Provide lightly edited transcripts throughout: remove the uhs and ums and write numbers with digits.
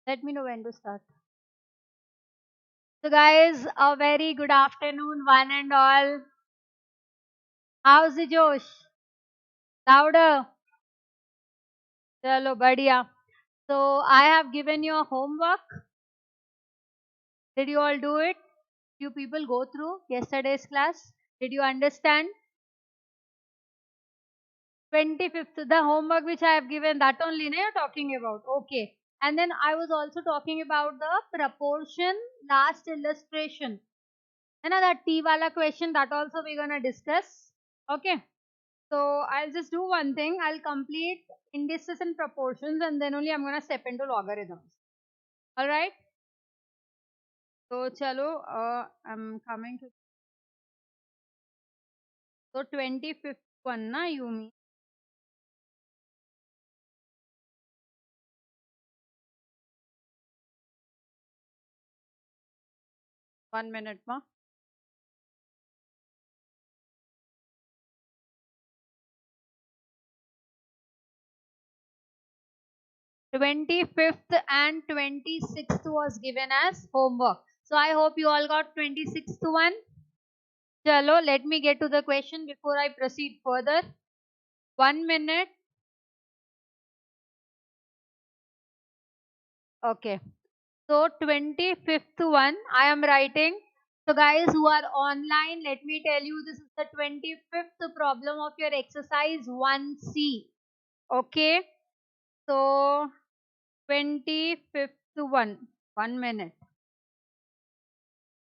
Let me know when to start. So, guys, a very good afternoon, one and all. How's the Josh? Louder. Chalo, badhiya. So, I have given you a homework. Did you all do it? You people go through yesterday's class. Did you understand? 25th, the homework which I have given, that only you're talking about. Okay. And then I was also talking about the proportion last illustration. And that T wala question, that also we're gonna discuss. Okay. So I'll just do one thing. I'll complete indices and proportions, and then only I'm gonna step into logarithms. All right. So chalo, I'm coming to 25th one na you mean 1 minute ma. 25th and 26th was given as homework. So I hope you all got 26th one. Chalo, let me get to the question before I proceed further. 1 minute. Okay. So 25th one I am writing. So guys who are online, let me tell you this is the 25th problem of your exercise 1C. Okay. So 25th one. 1 minute.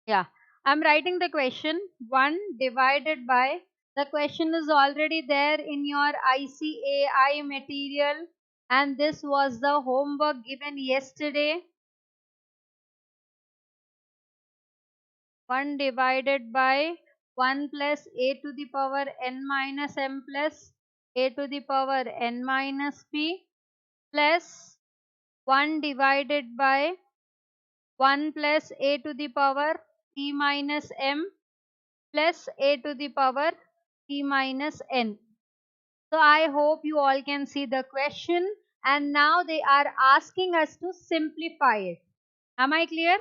Yeah. I'm writing the question 1 divided by, the question is already there in your ICAI material, and this was the homework given yesterday. 1 divided by 1 plus a to the power n minus m plus a to the power n minus p plus 1 divided by 1 plus a to the power p minus m plus a to the power p minus n. So I hope you all can see the question, and now they are asking us to simplify it. Am I clear?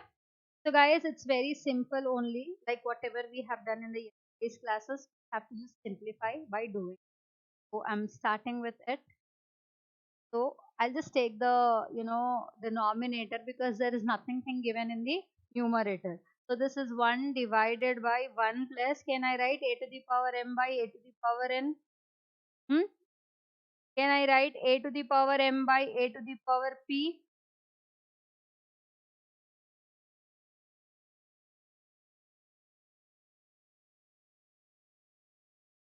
So guys, it's very simple only, like whatever we have done in the yesterday's classes, have to just simplify by doing. So I'm starting with it. So I'll just take the, denominator, because there is nothing given in the numerator. So this is 1 divided by 1 plus, can I write a to the power m by a to the power n? Can I write a to the power m by a to the power p?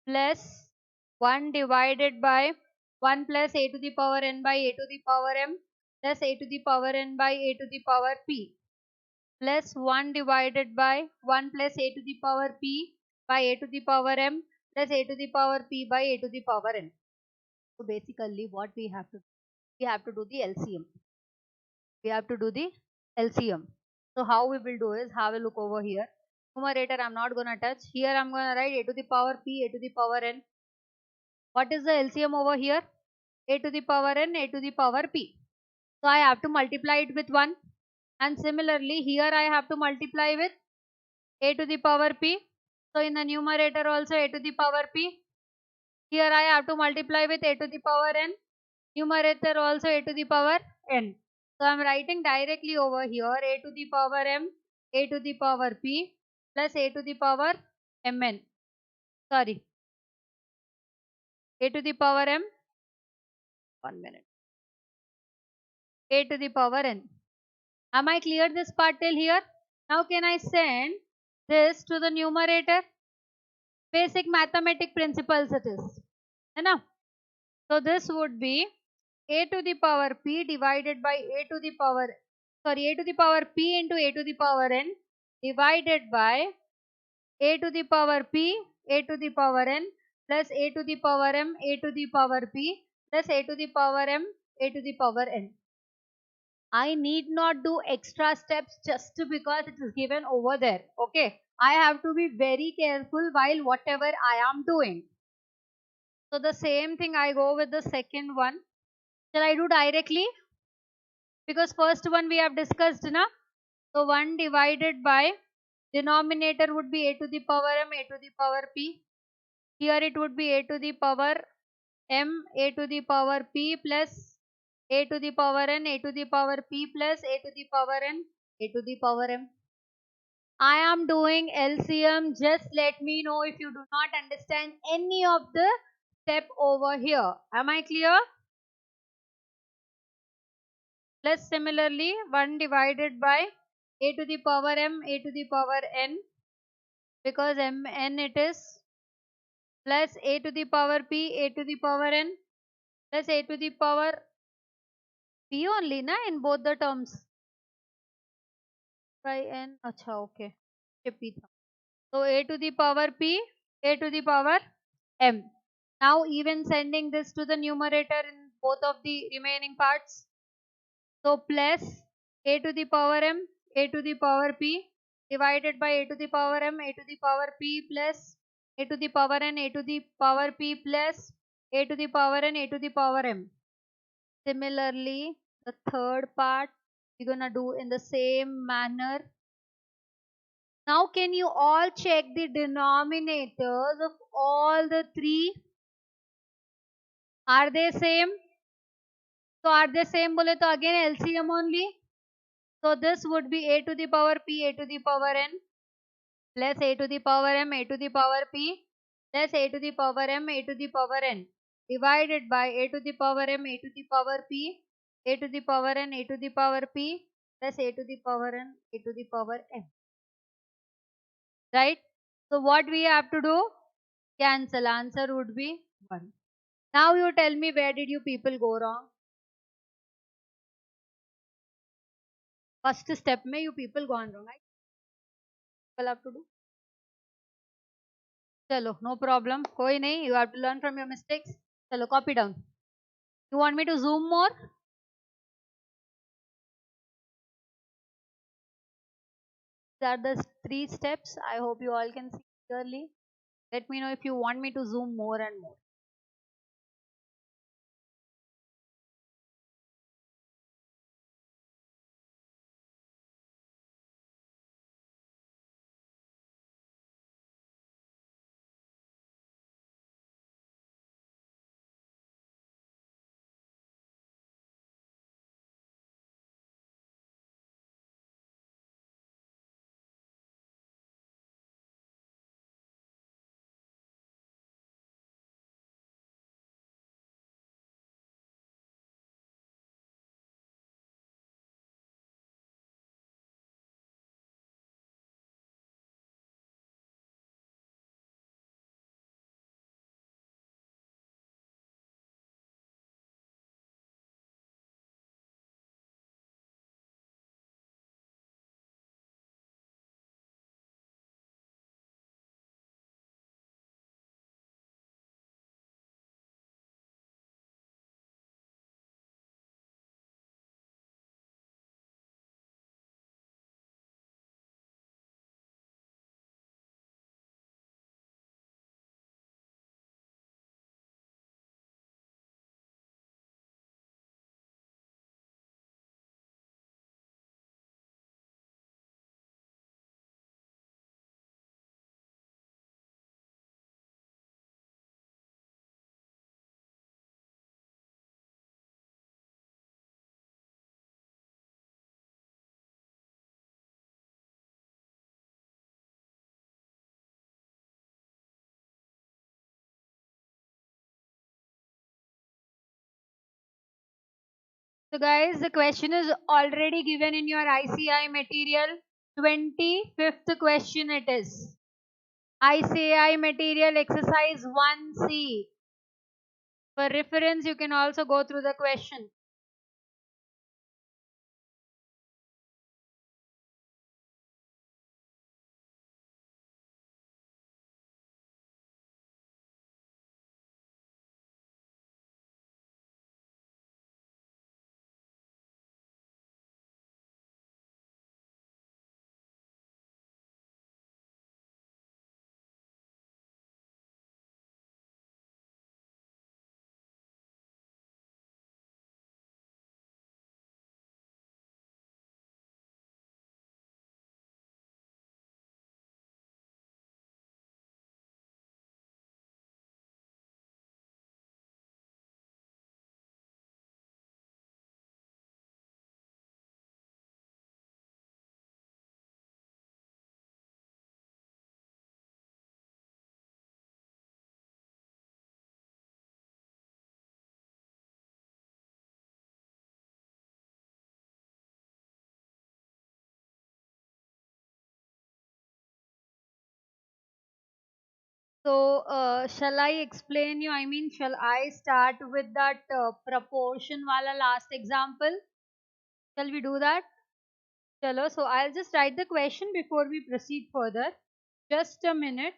Plus 1 divided by 1 plus a to the power n by a to the power m plus a to the power n by a to the power p plus 1 divided by 1 plus a to the power p by a to the power m plus a to the power p by a to the power n. So basically what we have to do, we have to do the LCM. We have to do the LCM. So how we will do is, have a look over here. Numerator I'm not gonna touch. Here I'm gonna write a to the power p, a to the power n. What is the LCM over here? A to the power n, a to the power p. So I have to multiply it with 1. And similarly, here I have to multiply with a to the power p. So in the numerator also a to the power p. Here I have to multiply with a to the power n. Numerator also a to the power n. So I am writing directly over here a to the power m, a to the power p plus a to the power mn. Sorry, a to the power m. 1 minute. A to the power n. Am I clear this part till here? Now can I send this to the numerator? Basic mathematic principles it is. Enough. So this would be a to the power p divided by a to the power, a to the power p into a to the power n divided by a to the power p, a to the power n plus a to the power m, a to the power p plus a to the power m, a to the power n. I need not do extra steps just because it is given over there. Okay. I have to be very careful while whatever I am doing. So the same thing I go with the second one. Shall I do directly? because first one we have discussed na. So 1 divided by denominator would be a to the power m, a to the power p. Here it would be a to the power m, a to the power p plus a to the power n, a to the power p plus a to the power n, a to the power m. I am doing LCM. Just let me know if you do not understand any of the step over here. Am I clear? Plus similarly 1 divided by a to the power m, a to the power n, because mn it is, plus a to the power p, a to the power n, plus a to the power p only na in both the terms. By n, acha, okay. P tha. So a to the power p, a to the power m. Now even sending this to the numerator in both of the remaining parts. So plus a to the power m, a to the power p divided by a to the power m, a to the power p plus a to the power n, a to the power p plus a to the power n, a to the power m. Similarly, the third part we're gonna do in the same manner. Now can you all check the denominators of all the three? Are they same? So are they same bole to again LCM only. So this would be a to the power p, a to the power n plus a to the power m, a to the power p plus a to the power m, a to the power n divided by a to the power m, a to the power p, a to the power n, a to the power p plus a to the power n, a to the power m. Right? So what we have to do? Cancel. Answer would be 1. Now you tell me, where did you people go wrong? First step में you people gone wrong. Right? People have to do. चलो, no problem. कोई नहीं. You have to learn from your mistakes. चलो, copy down. You want me to zoom more? These are the 3 steps. I hope you all can see clearly. Let me know if you want me to zoom more and more. So guys, the question is already given in your ICI material. 25th question it is. ICI material exercise 1C. For reference, you can also go through the question. So, shall I explain you? I mean, shall I start with that proportion wala last example? Shall we do that? Chalo, so I'll just write the question before we proceed further. Just a minute.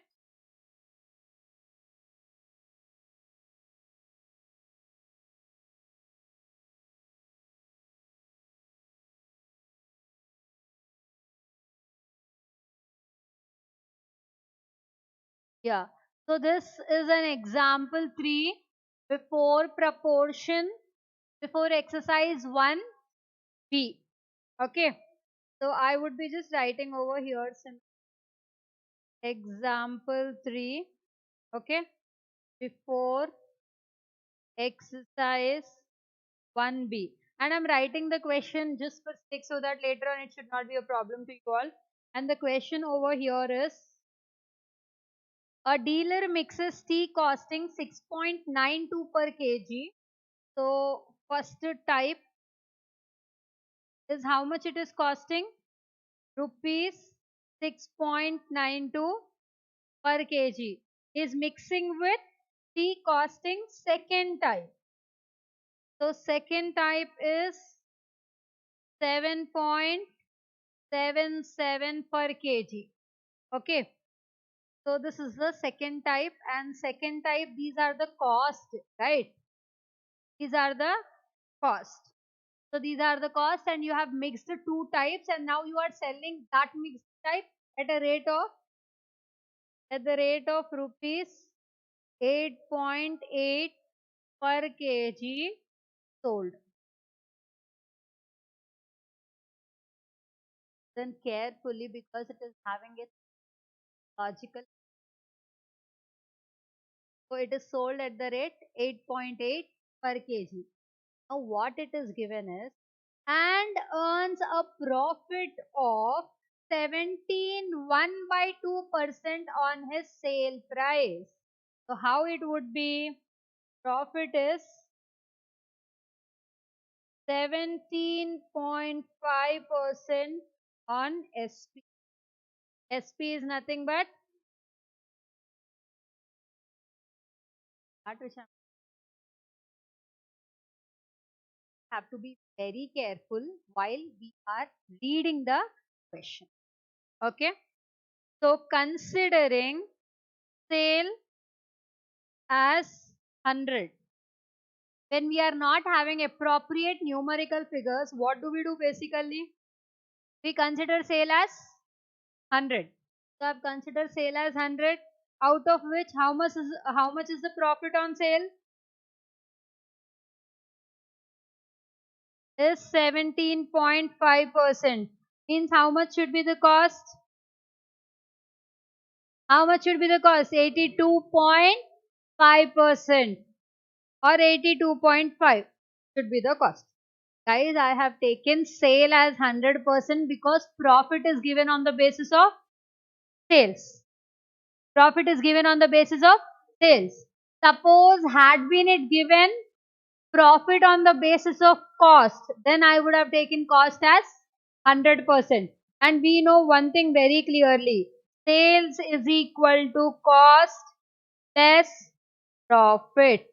Yeah. So this is an example 3 before proportion, before exercise 1B. Okay. So I would be just writing over here example 3. Okay. Before exercise 1B. And I'm writing the question just for sake so that later on it should not be a problem to you all. And the question over here is, a dealer mixes tea costing 6.92 per kg. So first type is how much it is costing? Rupees 6.92 per kg is mixing with tea costing second type. So second type is 7.77 per kg. Okay. So this is the second type, and second type, these are the cost, right? These are the cost. So these are the cost, and you have mixed the two types, and now you are selling that mixed type at a rate of rupees 8.8 per kg sold. Then carefully, because it is having its logical, so it is sold at the rate 8.8 per kg. Now what it is given is, and earns a profit of 17.1/2% on his sale price. So how it would be? Profit is 17.5% on SP. SP is nothing but that, which I have to be very careful while we are reading the question. Okay. So considering sale as 100, when we are not having appropriate numerical figures, what do we do basically? We consider sale as 100. So I've considered sale as 100, out of which how much is the profit on sale? Is 17.5%. Means how much should be the cost? How much should be the cost? 82.5% or 82.5 should be the cost. Guys, I have taken sale as 100% because profit is given on the basis of sales. Profit is given on the basis of sales. Suppose had been it given profit on the basis of cost, then I would have taken cost as 100%. And we know one thing very clearly. Sales is equal to cost less profit.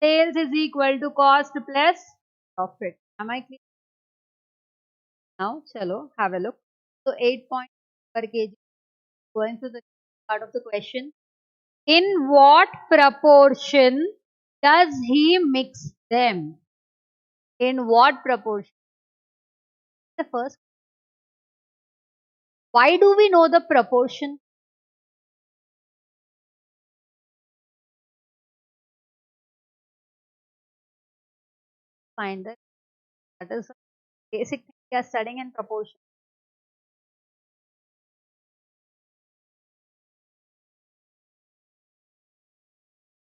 Sales is equal to cost plus profit. Am I clear? Now, chalo, have a look. So 8 point per kg. Going to the part of the question. In what proportion does he mix them? In what proportion? The first. Why do we know the proportion? Find that. That is the basic thing we are studying in proportion.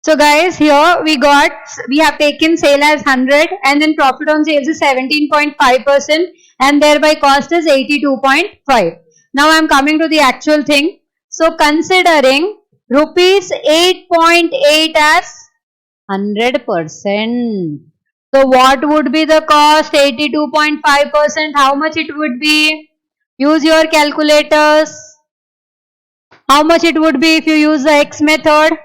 So guys, here we have taken sale as 100 and then profit on sales is 17.5% and thereby cost is 82.5. Now I am coming to the actual thing. So considering rupees 8.8 as 100%. So what would be the cost? 82.5%. How much it would be? Use your calculators. How much it would be if you use the X method?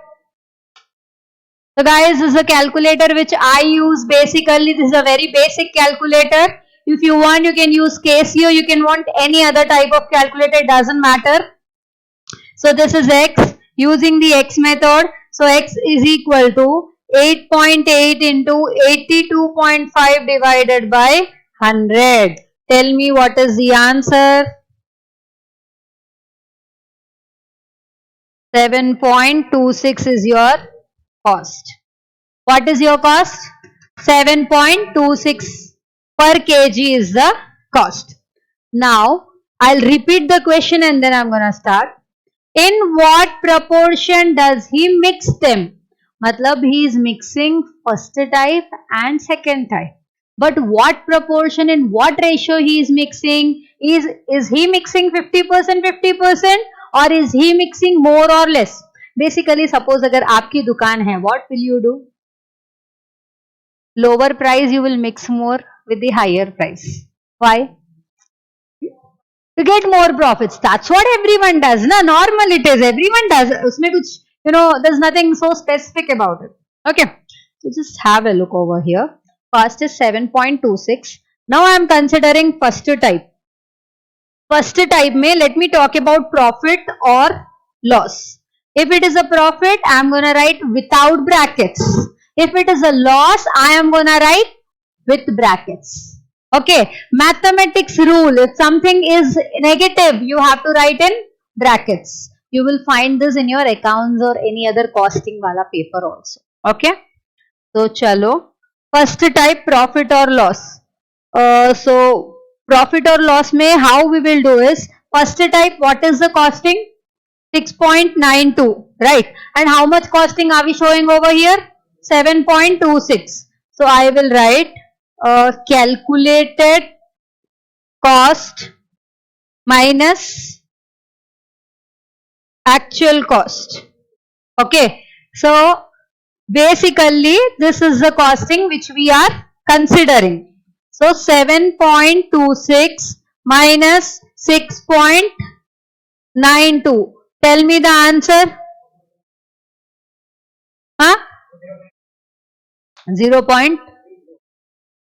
So guys, this is a calculator which I use basically. This is a very basic calculator. If you want, you can use Casio. You can want any other type of calculator. It doesn't matter. So this is X using the X method. So X is equal to 8.8 into 82.5 divided by 100. Tell me what is the answer. 7.26 is your cost. What is your cost? 7.26 per kg is the cost. Now, I'll repeat the question and then I'm going to start. In what proportion does he mix them? Matlab he is mixing first type and second type. But what proportion, in what ratio he is mixing? Is he mixing 50%, 50%? Or is he mixing more or less? Basically, suppose agar aapki dukaan hai, what will you do? Lower price you will mix more with the higher price. Why? To get more profits. That's what everyone does. Na? Normal it is. Everyone does. Usme kuch, there's nothing so specific about it. Okay. So just have a look over here. First is 7.26. Now I am considering first type. First type mein, let me talk about profit or loss. If it is a profit, I am going to write without brackets. If it is a loss, I am going to write with brackets. Okay, mathematics rule, if something is negative, you have to write in brackets. You will find this in your accounts or any other costing wala paper also. Okay, so chalo, first type profit or loss. So profit or loss may how we will do is, first type what is the costing? 6.92, right? And how much costing are we showing over here? 7.26. So I will write calculated cost minus actual cost. Okay, so basically this is the costing which we are considering. So 7.26 minus 6.92. Tell me the answer. Huh? 0.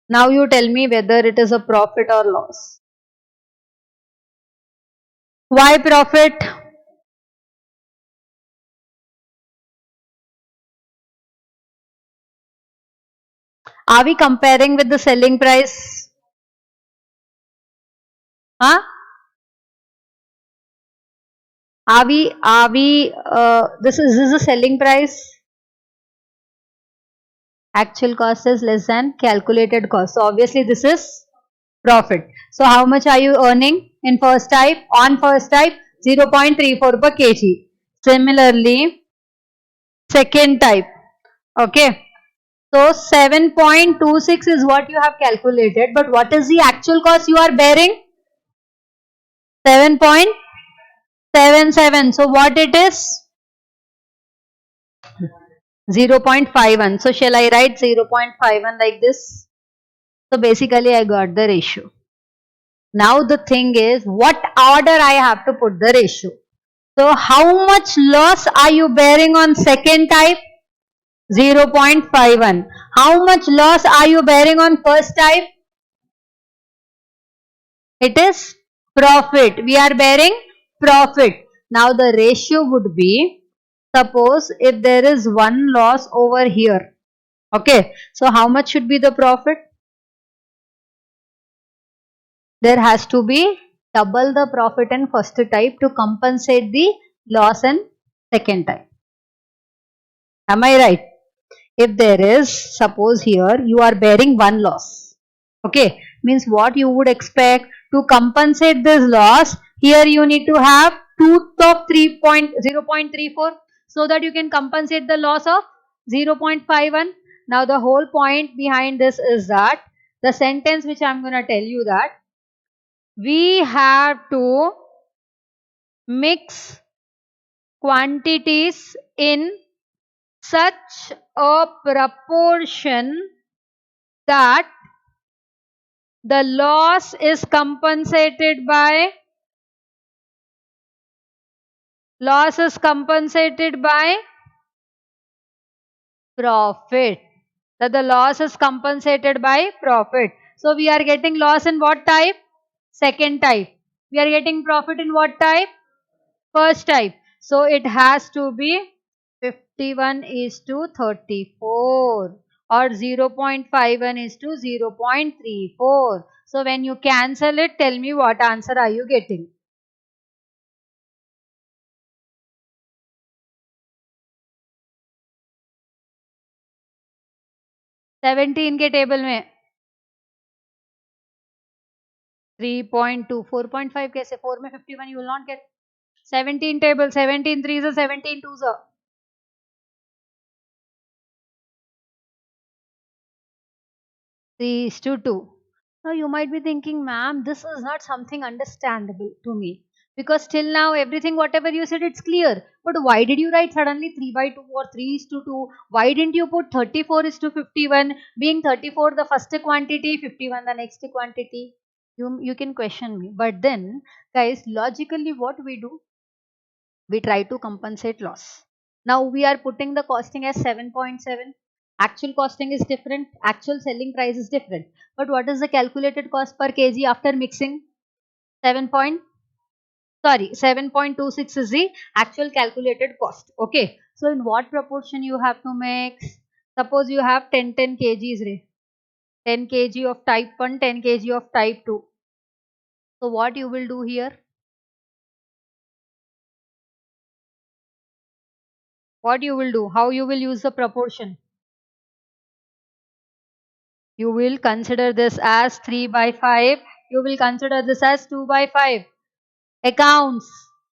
Now you tell me whether it is a profit or loss. Why profit? Are we comparing with the selling price? Huh? This is the selling price? Actual cost is less than calculated cost. So obviously this is profit. So how much are you earning in first type? On first type, 0.34 per kg. Similarly, second type. Okay. So 7.26 is what you have calculated. But what is the actual cost you are bearing? 7.77. So what it is? 0.51. So shall I write 0.51 like this? So basically I got the ratio. Now the thing is, what order I have to put the ratio? So how much loss are you bearing on second type? 0.51. How much loss are you bearing on first type? It is profit. We are bearing profit. Now the ratio would be, suppose if there is one loss over here. Okay. So how much should be the profit? There has to be double the profit in first type to compensate the loss in second type. Am I right? If there is, suppose here you are bearing one loss. Okay. Means what you would expect to compensate this loss, here you need to have truth of 0.34 so that you can compensate the loss of 0.51. Now the whole point behind this is that the sentence which I am going to tell you, that we have to mix quantities in such a proportion that the loss is compensated by Loss is compensated by profit. That the loss is compensated by profit. So we are getting loss in what type? Second type. We are getting profit in what type? First type. So it has to be 51 is to 34 or 0.51 is to 0.34. So when you cancel it, tell me what answer are you getting? 17 के table में 3.2 4.5 कैसे 4 में 51 you will not get 17 table 17 3s are 17 2s are 3 is to 2. Now you might be thinking, ma'am, this is not something understandable to me because till now everything whatever you said it's clear. But why did you write suddenly 3 by 2 or 3 is to 2? Why didn't you put 34 is to 51? Being 34 the first quantity, 51 the next quantity. You can question me. But then, guys, logically what we do? We try to compensate loss. Now we are putting the costing as 7.7. Actual costing is different. Actual selling price is different. But what is the calculated cost per kg after mixing? 7 point, sorry, 7.26 is the actual calculated cost. Okay. So in what proportion you have to mix? Suppose you have 10 kgs, 10 kg of type 1, 10 kg of type 2. So what you will do here? What you will do? How you will use the proportion? You will consider this as 3 by 5. You will consider this as 2 by 5. Accounts,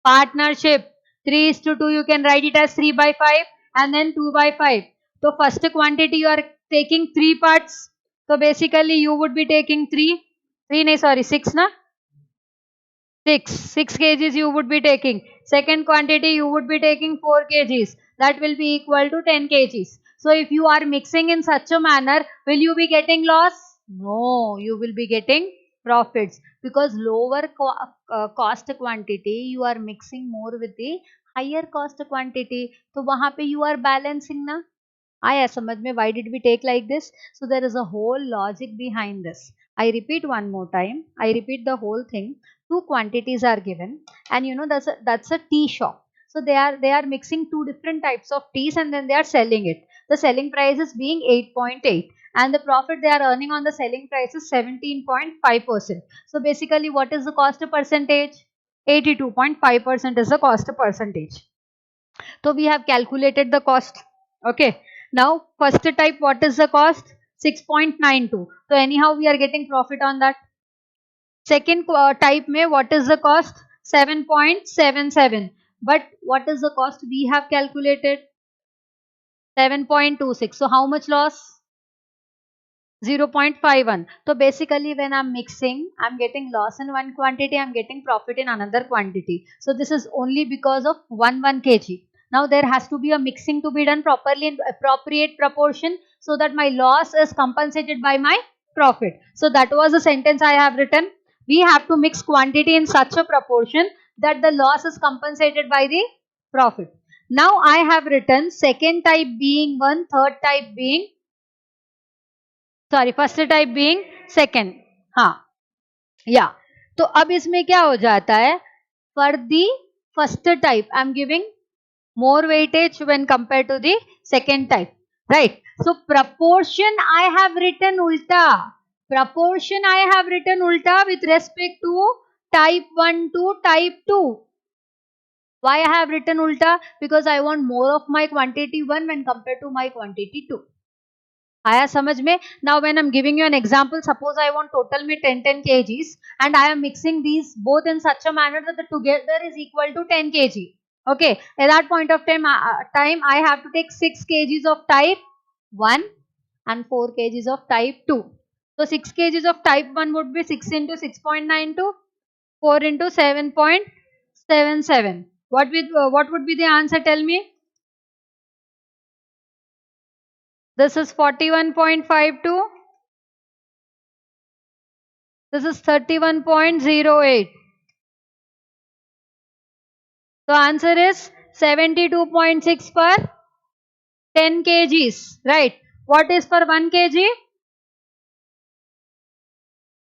partnership, 3 is to 2. You can write it as 3 by 5 and then 2 by 5. So first quantity you are taking 3 parts. So basically you would be taking 3. 3 nahi, sorry, 6 na? 6 kgs you would be taking. Second quantity you would be taking 4 kgs. That will be equal to 10 kgs. So if you are mixing in such a manner, will you be getting loss? No, you will be getting profits because lower cost quantity you are mixing more with the higher cost quantity. तो वहाँ पे you are balancing ना. आया समझ में? Why did we take like this? So there is a whole logic behind this. I repeat one more time. I repeat the whole thing. Two quantities are given, and you know that's a tea shop. So they are mixing two different types of teas and then they are selling it. The selling price is being 8.8 and the profit they are earning on the selling price is 17.5%. So basically what is the cost percentage? 82.5% is the cost percentage. So we have calculated the cost. Okay. Now first type, what is the cost? 6.92. So anyhow we are getting profit on that. Second type mein what is the cost? 7.77. But what is the cost we have calculated? 7.26. So how much loss? 0.51. So basically when I'm mixing, I'm getting loss in one quantity, I'm getting profit in another quantity. So this is only because of 1 kg. Now there has to be a mixing to be done properly in appropriate proportion so that my loss is compensated by my profit. So that was the sentence I have written. We have to mix quantity in such a proportion that the loss is compensated by the profit. Now I have written second type being 1, third type being, sorry first type being second. हाँ या तो अब इसमें क्या हो जाता है? For the first type I am giving more weightage when compared to the second type, right? So proportion I have written ulta. Proportion I have written ulta with respect to type 1 to type 2. Why I have written ulta? Because I want more of my quantity 1 when compared to my quantity 2. आया समझ में? Now when I'm giving you an example, suppose I want total में 10 kgs and I am mixing these both in such a manner that the together is equal to 10 kg. Okay, at that point of time I have to take 6 kgs of type 1 and 4 kgs of type 2. So 6 kgs of type 1 would be 6 into 6.92, 4 into 7.77. What would be the answer? Tell me. This is 41.52. This is 31.08. So answer is 72.6 for 10 kgs, right? What is for 1 kg?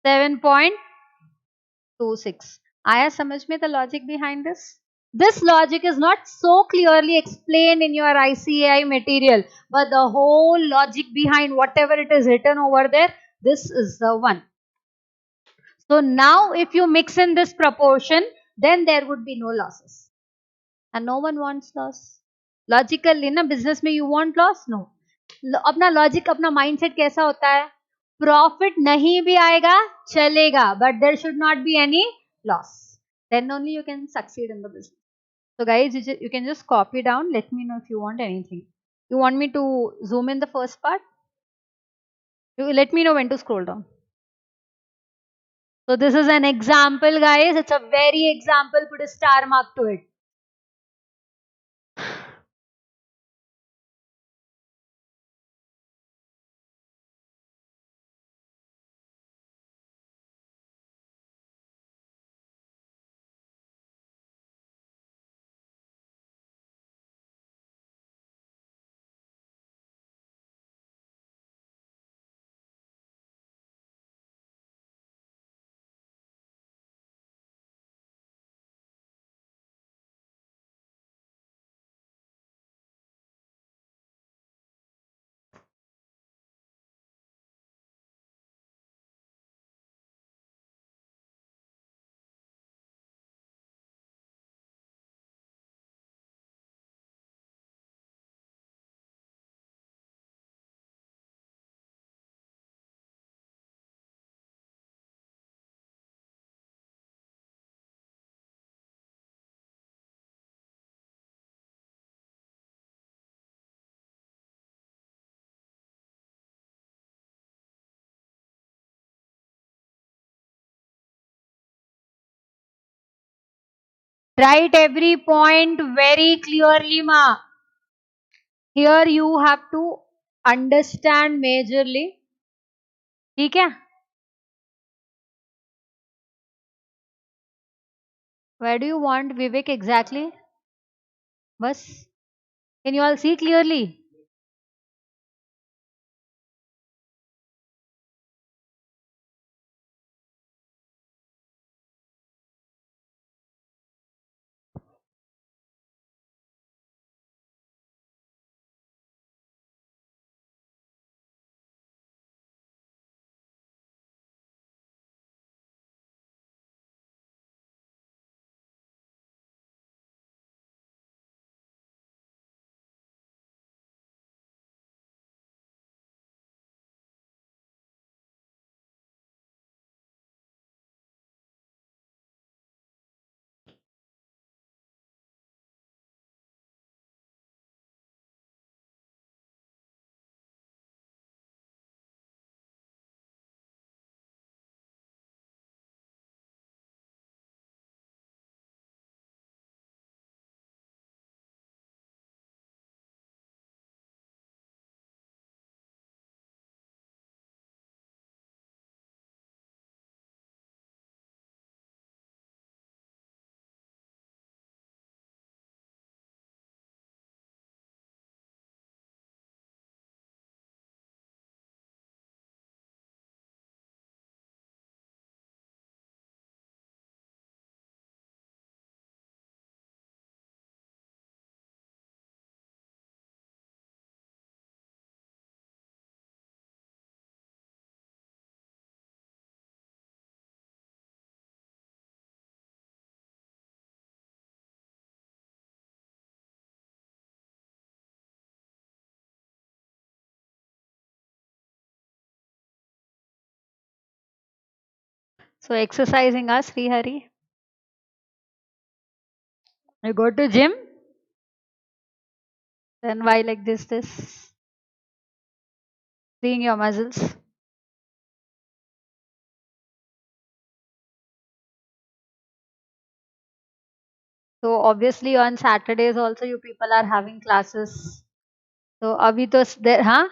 7.26. आया समझ में the logic behind this? This logic is not so clearly explained in your ICAI material, but the whole logic behind whatever it is written over there, this is the one. So now if you mix in this proportion, then there would be no losses. And no one wants loss. Logically, na business में you want loss? No. अपना logic, अपना mindset कैसा होता है? Profit नहीं भी आएगा, चलेगा, but there should not be any loss. Then only you can succeed in the business. So guys, you can just copy down. Let me know if you want anything. You want me to zoom in the first part? You let me know when to scroll down. So this is an example, guys. It's a very example. Put a star mark to it. Write every point very clearly, ma. Here you have to understand majorly. ठीक है? Where do you want Vivek exactly? बस. Can you all see clearly? So exercising us, Sri Hari. You go to gym. Then why like this? Seeing your muscles. So obviously on Saturdays also you people are having classes. So अभी तो there, हाँ?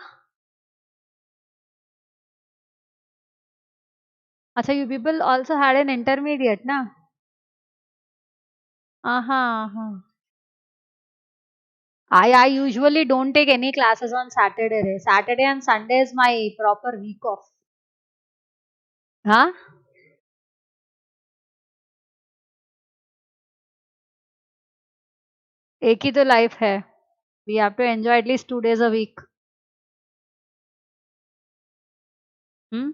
अच्छा, you people also had an intermediate, ना? Uh-huh. I usually don't take any classes on Saturday. Saturday and Sunday is my proper week off. Huh? एक ही तो life है. We have to enjoy at least 2 days a week. Hmm?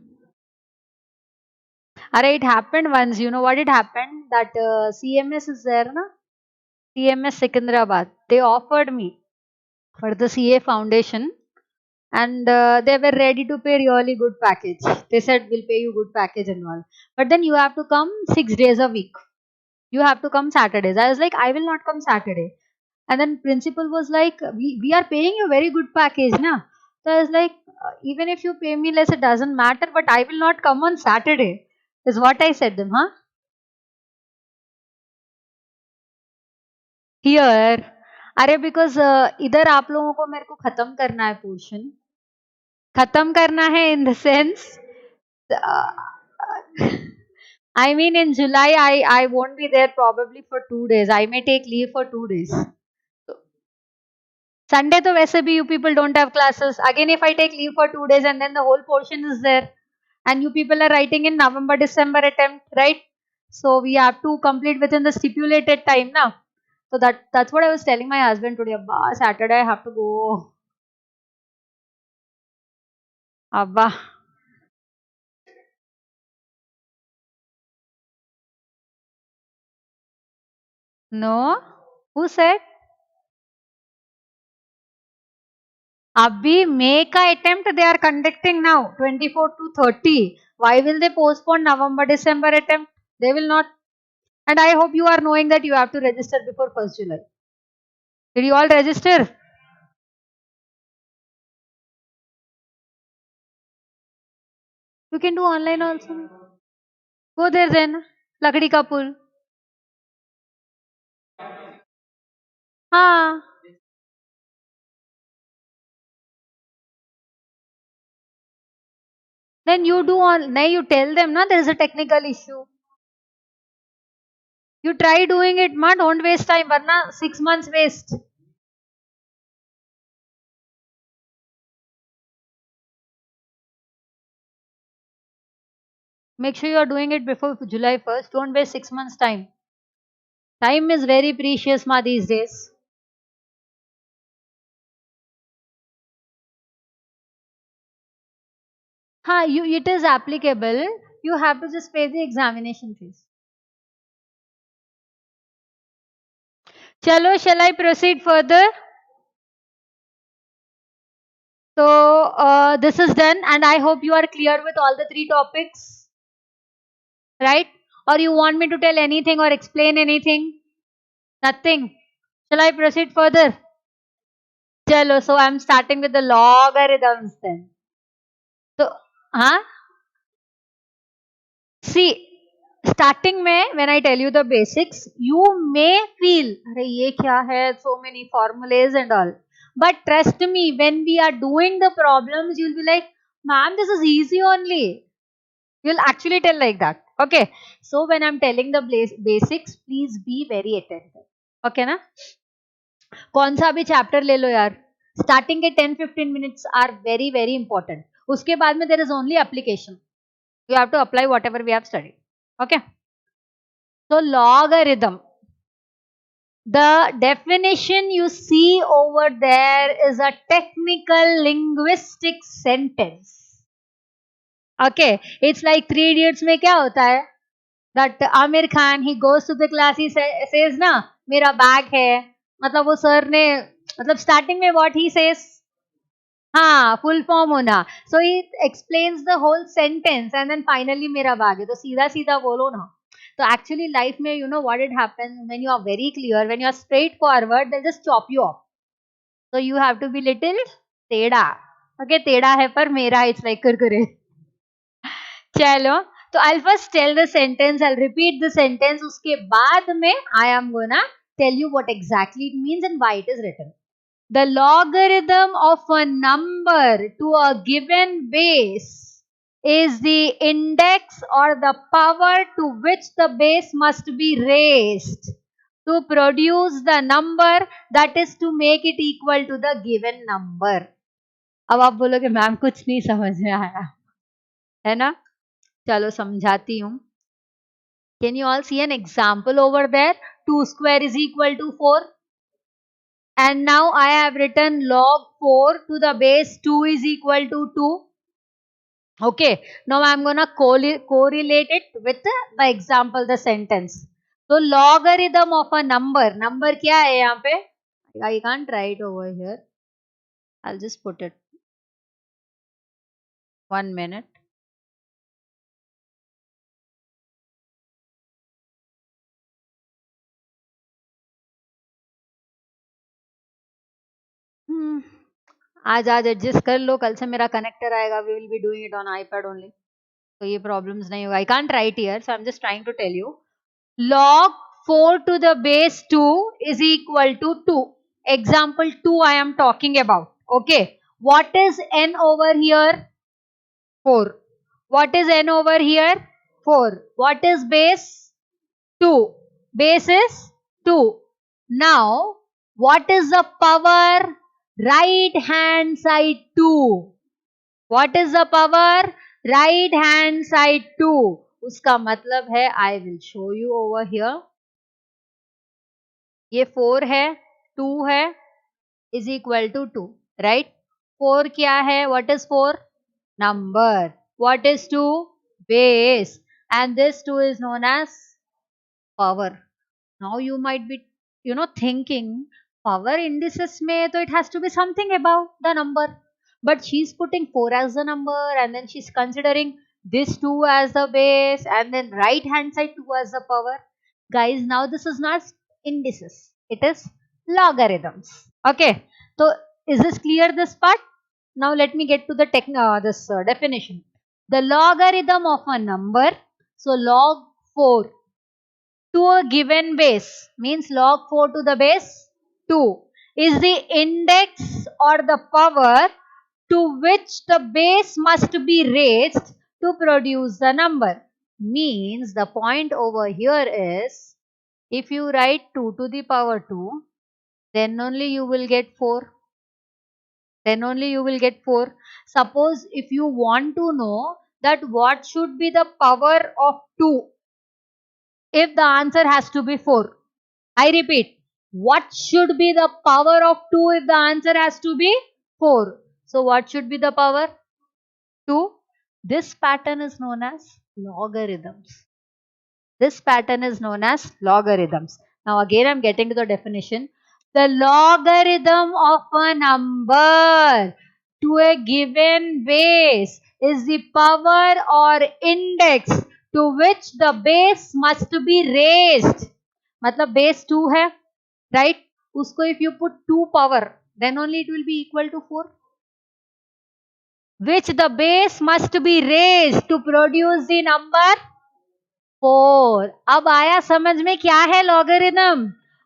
Arey, it happened once. You know what it happened? That CMS is there, na? CMS Secunderabad. They offered me for the CA foundation, and they were ready to pay really good package. They said we'll pay you good package and all, but then you have to come 6 days a week. You have to come Saturdays. I was like, I will not come Saturday. And then principal was like, we are paying you very good package, na? So I was like, even if you pay me less, it doesn't matter, but I will not come on Saturday, is what I said them, huh? Here, अरे because इधर आप लोगों को मेरे को खत्म करना है पोर्शन. खत्म करना है in the sense, I mean in July I won't be there probably for 2 days. I may take leave for 2 days. Sunday to वैसे भी you people don't have classes. Again if I take leave for 2 days and then the whole portion is there, and you people are writing in November December attempt, right? So we have to complete within the stipulated time now. So that's what I was telling my husband today. Abba, Saturday I have to go. Abba. No? Who said? Abhi, make a attempt they are conducting now, 24 to 30. Why will they postpone November, December attempt? They will not. And I hope you are knowing that you have to register before 1st July. Did you all register? You can do online also. Go there then. Lakdi ka pull. हाँ. Then you do all. Now you tell them na there is a technical issue. You try doing it, ma. Don't waste time. Varna 6 months waste. Make sure you are doing it before July 1st. Don't waste 6 months time. Time is very precious, ma, these days. It is applicable. You have to just pay the examination fees. Chalo, shall I proceed further? So, this is done, and I hope you are clear with all the 3 topics, right? Or you want me to tell anything or explain anything? Nothing. Shall I proceed further? Chalo, so I'm starting with the logarithms then. So, huh? See, starting में when I tell you the basics, you may feel, अरे ये क्या है, so many formulas and all. But trust me, when we are doing the problems, you'll be like, ma'am, this is easy only. You'll actually tell like that. Okay. So when I'm telling the basics, please be very attentive. Okay ना? कौन सा भी chapter ले लो यार. Starting के 10-15 minutes are very very important. उसके बाद में there is only application. You have to apply whatever we have studied. Okay. So logarithm. The definition you see over there is a technical linguistic sentence. Okay. It's like 3 Idiots में क्या होता है? That Amir Khan, he goes to the class, he says ना, मेरा bag है. मतलब वो sir ने, मतलब starting में what he says? हाँ, full form होना. So he explains the whole sentence and then finally मेरा बैग है. तो सीधा सीधा बोलो ना. So actually life में, you know what it happens when you are very clear, when you are straightforward, they'll just chop you off. So you have to be little टेढ़ा. Okay, टेढ़ा है पर मेरा, it's like कुरकुरे. चलो, तो I'll first tell the sentence, I'll repeat the sentence, उसके बाद में I am gonna tell you what exactly it means and why it is written. The logarithm of a number to a given base is the index or the power to which the base must be raised. to produce the number, that is to make it equal to the given number. अब आप बोलोगे ma'am कुछ नहीं समझ में आया, है ना? चलो समझाती हूँ. Can you all see an example over there? 2 square is equal to 4. And now I have written log 4 to the base 2 is equal to 2. Okay. Now I am going to correlate it with the example, the sentence. So logarithm of a number. Number क्या है यहाँ पे? I can't write over here. I'll just put it. 1 minute. आज adjust कर लो, कल से मेरा कनेक्टर आएगा. We will be doing it on iPad only, तो ये प्रॉब्लम्स नहीं होगा. I can't write here, so I am just trying to tell you. log 4 to the base 2 is equal to 2. Example 2 I am talking about. Okay. What is n over here? 4. What is n over here? 4. What is base? 2. Base is 2. Now, what is the power? Right hand side 2. What is the power? Right hand side 2. उसका मतलब है, I will show you over here. ये 4 है, 2 है, is equal to 2, right? 4 क्या है? What is 4? Number. What is 2? Base. And this 2 is known as power. Now you might be, thinking power indices mein, so it has to be something above the number. But she's putting 4 as the number, and then she's considering this 2 as the base, and then right hand side 2 as the power. Guys, now this is not indices, it is logarithms. Okay, so is this clear, this part? Now let me get to the definition. The logarithm of a number, so log 4 to a given base means log 4 to the base 2 is the index or the power to which the base must be raised to produce the number. Means the point over here is, if you write 2 to the power 2, then only you will get 4. Then only you will get 4. Suppose if you want to know that what should be the power of 2, if the answer has to be 4. I repeat, what should be the power of 2 if the answer has to be 4? So what should be the power? 2. This pattern is known as logarithms. This pattern is known as logarithms. Now again I am getting to the definition. The logarithm of a number to a given base is the power or index to which the base must be raised. मतलब base 2 है, right? उसको if you put 2 power, then only it will be equal to 4. Which the base must be raised to produce the number 4. अब आया समझ में क्या है logarithm?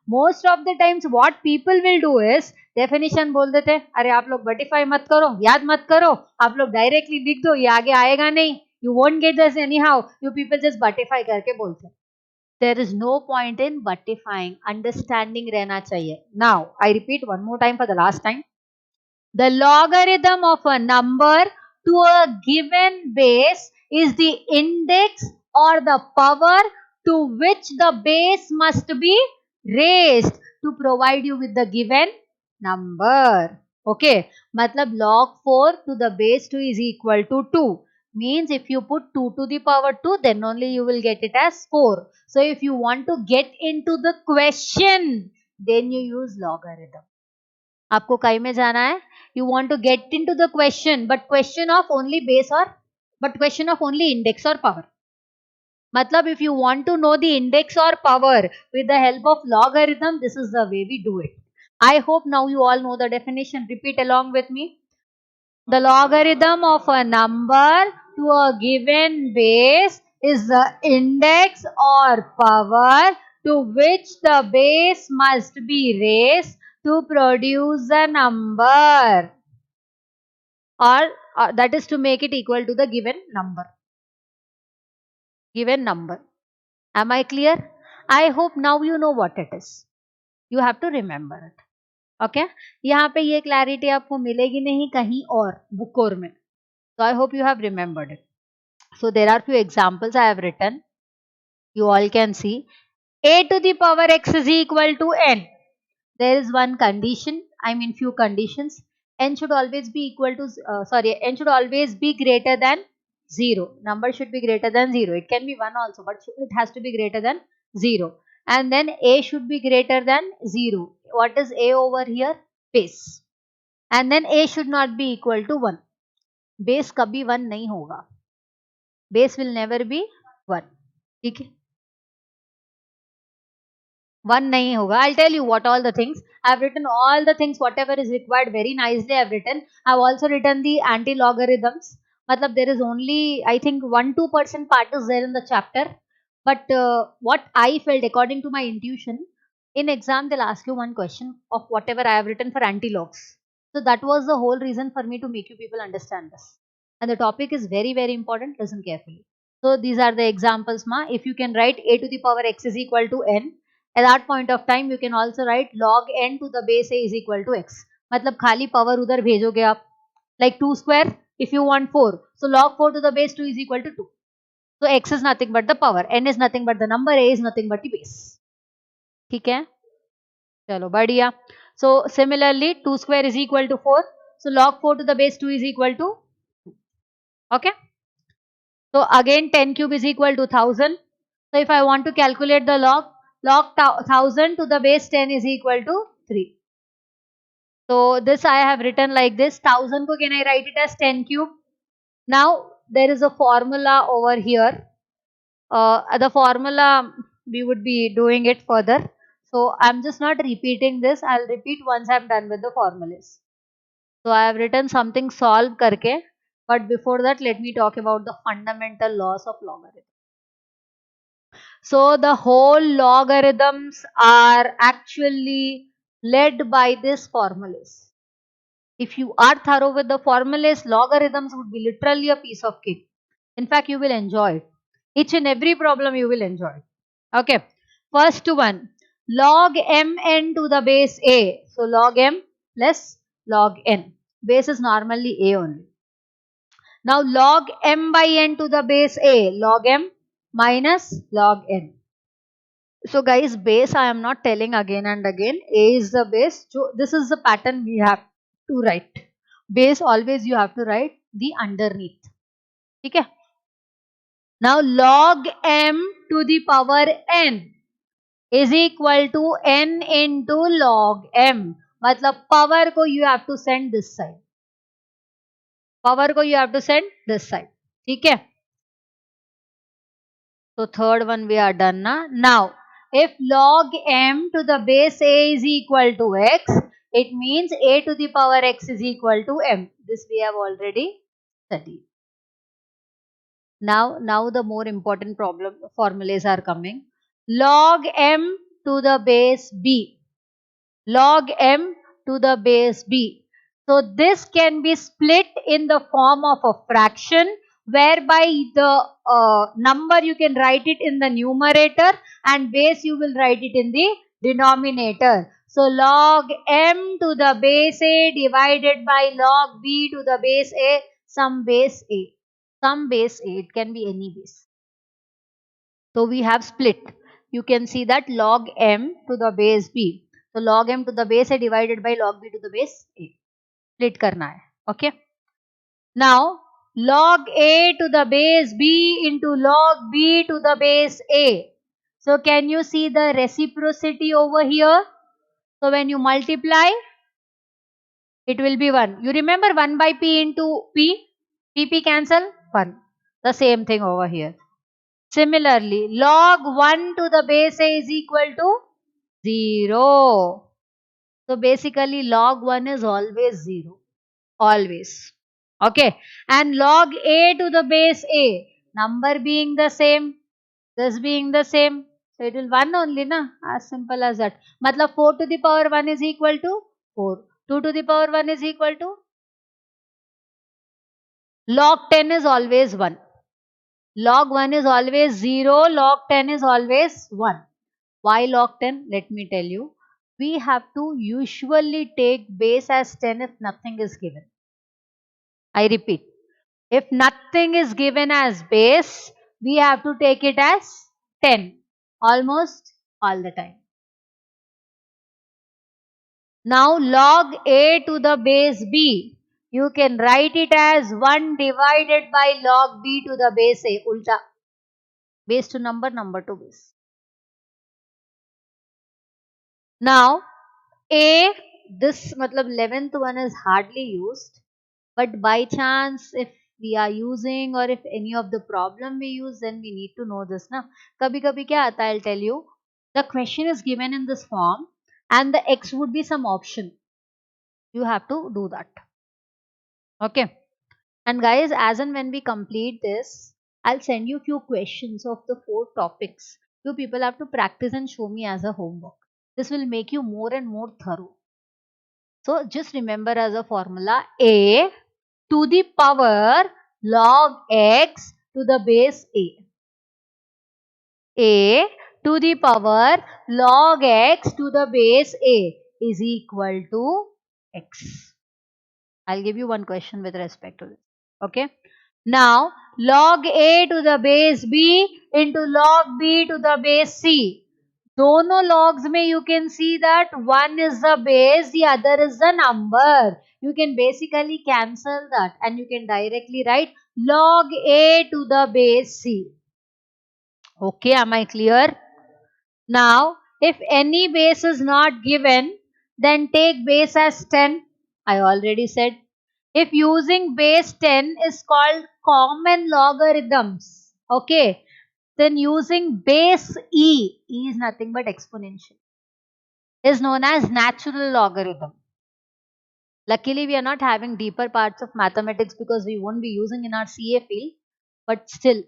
Most of the times what people will do is definition बोल देते, अरे आप लोग बटिफाई मत करो, याद मत करो, आप लोग डायरेक्टली लिख दो, ये आगे आएगा नहीं, you won't get this anyhow. You people just बटिफाई करके बोलते. There is no point in butifying. Understanding रहना चाहिए. Now, I repeat one more time for the last time. The logarithm of a number to a given base is the index or the power to which the base must be raised to provide you with the given number. Okay, matlab log 4 to the base 2 is equal to 2. Means if you put 2 to the power 2, then only you will get it as 4. So if you want to get into the question, then you use logarithm. आपको कहीं में जाना है? You want to get into the question, but question of only base or, but question of only index or power. मतलब if you want to know the index or power with the help of logarithm, this is the way we do it. I hope now you all know the definition. Repeat along with me. The logarithm of a number to a given base is the index or power to which the base must be raised to produce a number, or that is to make it equal to the given number. Given number. Am I clear? I hope now you know what it is. You have to remember it. Okay? यहाँ पे ये clarity आपको मिलेगी नहीं कहीं और book और में. So I hope you have remembered it. So there are few examples I have written. You all can see. A to the power x is equal to n. There is one condition, I mean few conditions. N should always be equal to, n should always be greater than 0. Number should be greater than 0. It can be 1 also, but it has to be greater than 0. And then A should be greater than 0. What is A over here? Base. And then A should not be equal to 1. Base कभी 1 नहीं होगा. Base will never be 1. ठीक है? 1 nahi hoga. I'll tell you what all the things. I've written all the things whatever is required very nicely. I've written. I've also written the anti-logarithms. Matlab there is only I think 1-2% part is there in the chapter. But what I felt according to my intuition, in exam they'll ask you one question of whatever I have written for anti-logs. So that was the whole reason for me to make you people understand this. And the topic is very very important. Listen carefully. So these are the examples ma. If you can write a to the power x is equal to n. At that point of time, you can also write log n to the base a is equal to x. मतलब खाली power उधर भेजोगे आप. Like 2 square, if you want 4. So log 4 to the base 2 is equal to 2. So x is nothing but the power. N is nothing but the number. A is nothing but the base. ठीक है? चलो बढ़िया. So similarly, 2 square is equal to 4. So log 4 to the base 2 is equal to 2. Okay? So again 10 cube is equal to 1000. So if I want to calculate the log 1000 to the base 10 is equal to 3. So this I have written like this. 1000 ko can I write it as 10 cube? Now there is a formula over here. The formula we would be doing it further. So I'm just not repeating this. I'll repeat once I'm done with the formulas. So I have written something solve karke. But before that, let me talk about the fundamental laws of logarithm. So the whole logarithms are actually led by these formulas. If you are thorough with the formulas, logarithms would be literally a piece of cake. In fact, you will enjoy it. Each and every problem you will enjoy. Okay. First one, log mn to the base a. So log m plus log n. Base is normally a only. Now log m by n to the base a. Log m minus log n. So guys, base I am not telling again and again. A is the base. So this is the pattern we have to write. Base always you have to write the underneath. Okay. Now log m to the power n is equal to n into log m. मतलब power को you have to send this side. Power को you have to send this side. ठीक है. So third one we are done na. Now if log m to the base a is equal to x, it means a to the power x is equal to m. This we have already studied. Now the more important formulas are coming. Log m to the base b. Log m to the base b. So this can be split in the form of a fraction, whereby the number you can write it in the numerator and base you will write it in the denominator. So log m to the base a divided by log b to the base a, some base a. Some base a, it can be any base. So we have split. You can see that log m to the base b. So log m to the base a divided by log b to the base a. Split karna hai. Okay. Now log a to the base b into log b to the base a. So can you see the reciprocity over here? So when you multiply, it will be 1. You remember 1 by p into p? P cancel? 1. The same thing over here. Similarly, log 1 to the base a is equal to 0. So basically log 1 is always 0. Always. Okay. And log a to the base a, number being the same, this being the same. So it will 1 only na. As simple as that. Matlab 4 to the power 1 is equal to 4. 2 to the power 1 is equal to? Log 10 is always 1. Log 1 is always 0. Log 10 is always 1. Why log 10? Let me tell you. We have to usually take base as 10 if nothing is given. I repeat, if nothing is given as base, we have to take it as 10 almost all the time. Now log a to the base b, you can write it as 1 divided by log b to the base a, ulta. Base to number, number to base. Now a, this matlab 11th one is hardly used, but by chance if we are using or if any of the problem we use, then we need to know this na. Kabhi kabhi kya aata, I'll tell you. The question is given in this form and the x would be some option. You have to do that. Okay. And guys, as and when we complete this, I'll send you few questions of the 4 topics. You people have to practice and show me as a homework. This will make you more and more thorough. So just remember as a formula, a to the power log x to the base a. A to the power log x to the base a is equal to x. I'll give you one question with respect to this. Okay. Now log a to the base b into log b to the base c. दोनों logs में you can see that one is the base, the other is the number. You can basically cancel that and you can directly write log a to the base c. Okay, am I clear? Now, if any base is not given, then take base as 10. I already said. If using base 10 is called common logarithms, okay, then using base E is nothing but exponential, is known as natural logarithm. Luckily, we are not having deeper parts of mathematics because we won't be using in our CA field, but still.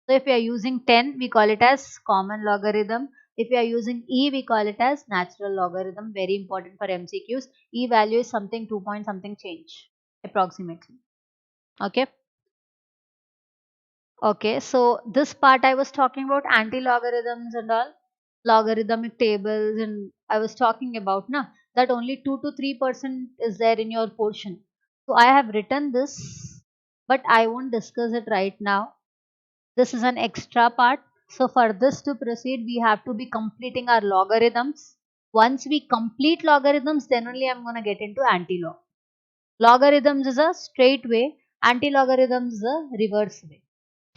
So if we are using 10, we call it as common logarithm. If we are using E, we call it as natural logarithm. Very important for MCQs. E value is something 2 point something change approximately. Okay. Okay, so this part I was talking about anti-logarithms and all, logarithmic tables, and I was talking about na that only 2 to 3% is there in your portion. So I have written this, but I won't discuss it right now. This is an extra part. So for this to proceed, we have to be completing our logarithms. Once we complete logarithms, then only I'm going to get into anti-log. Logarithms is a straight way, anti-logarithms is a reverse way.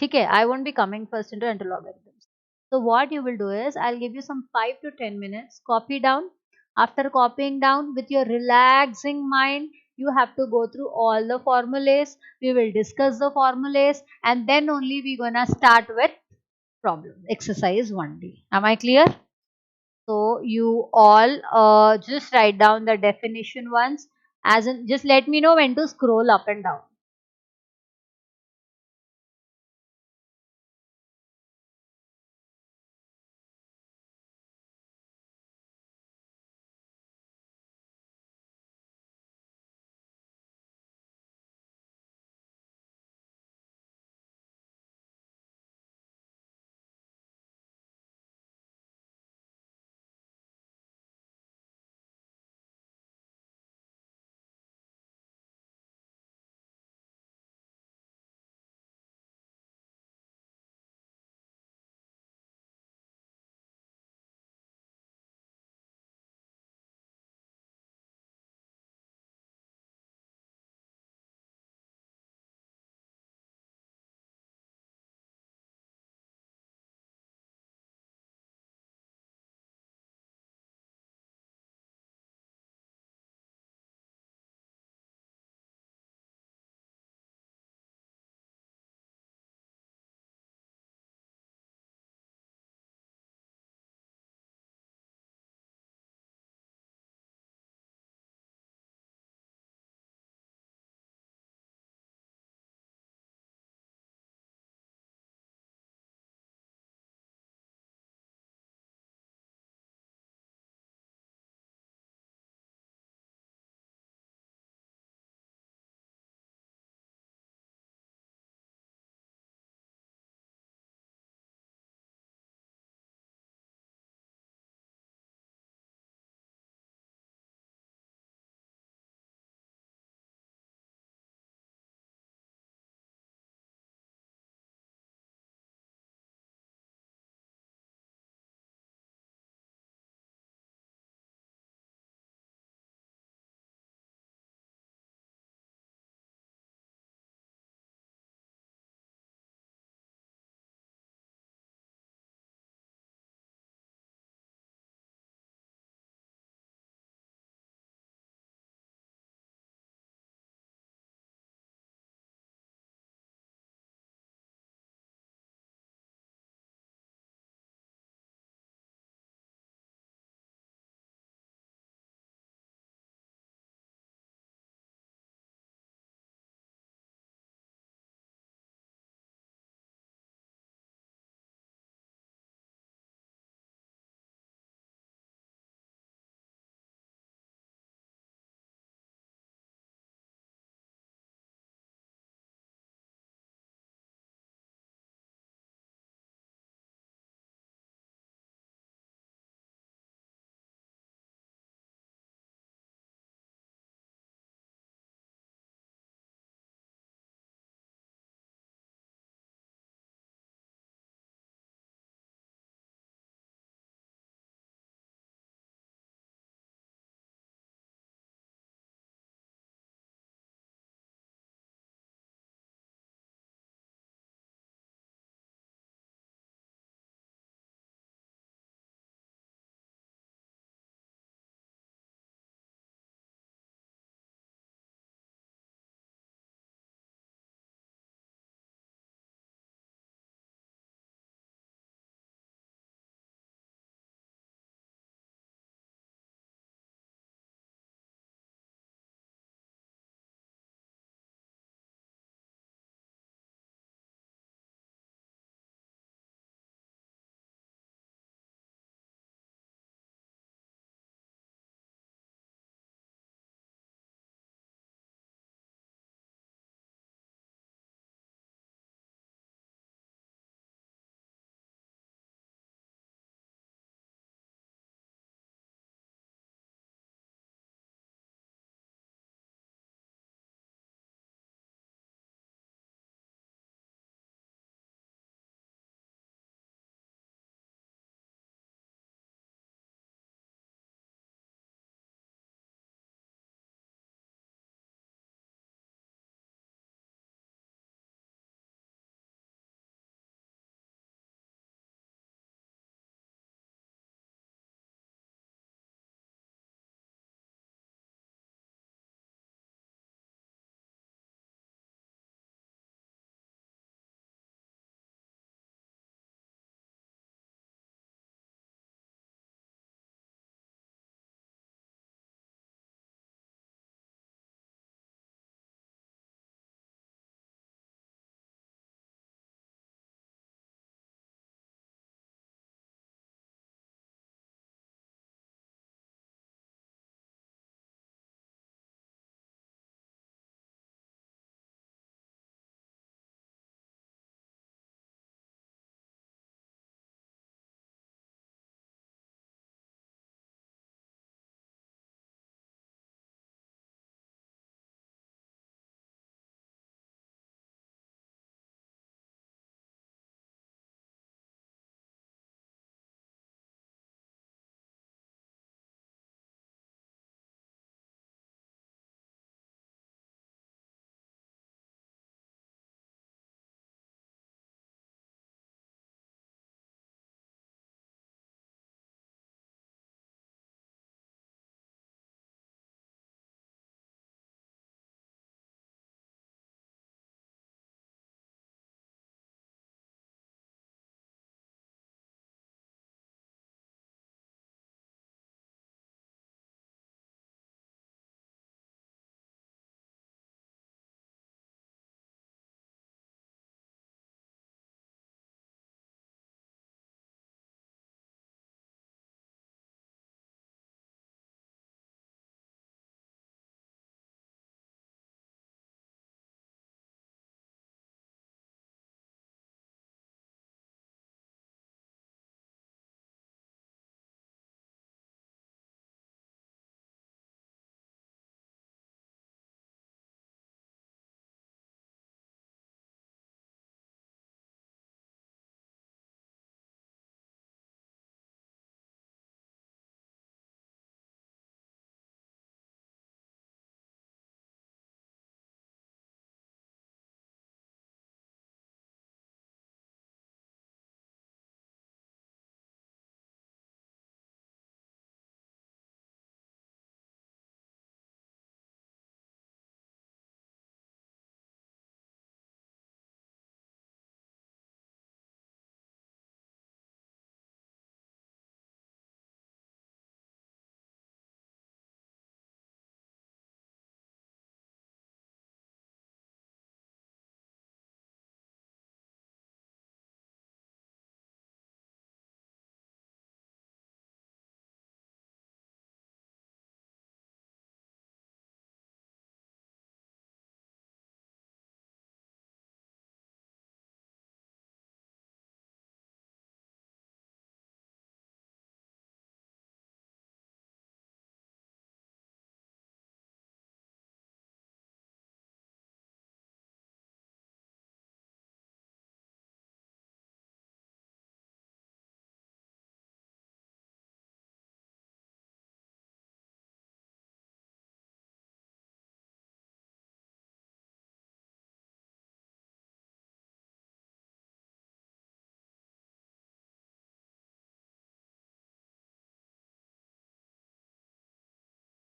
Okay, I won't be coming first into anti-logarithms. So what you will do is, I'll give you some 5 to 10 minutes, copy down. After copying down with your relaxing mind, you have to go through all the formulas. We will discuss the formulas and then only we're gonna start with problem, exercise 1D. Am I clear? So you all just write down the definition once, as in just let me know when to scroll up and down.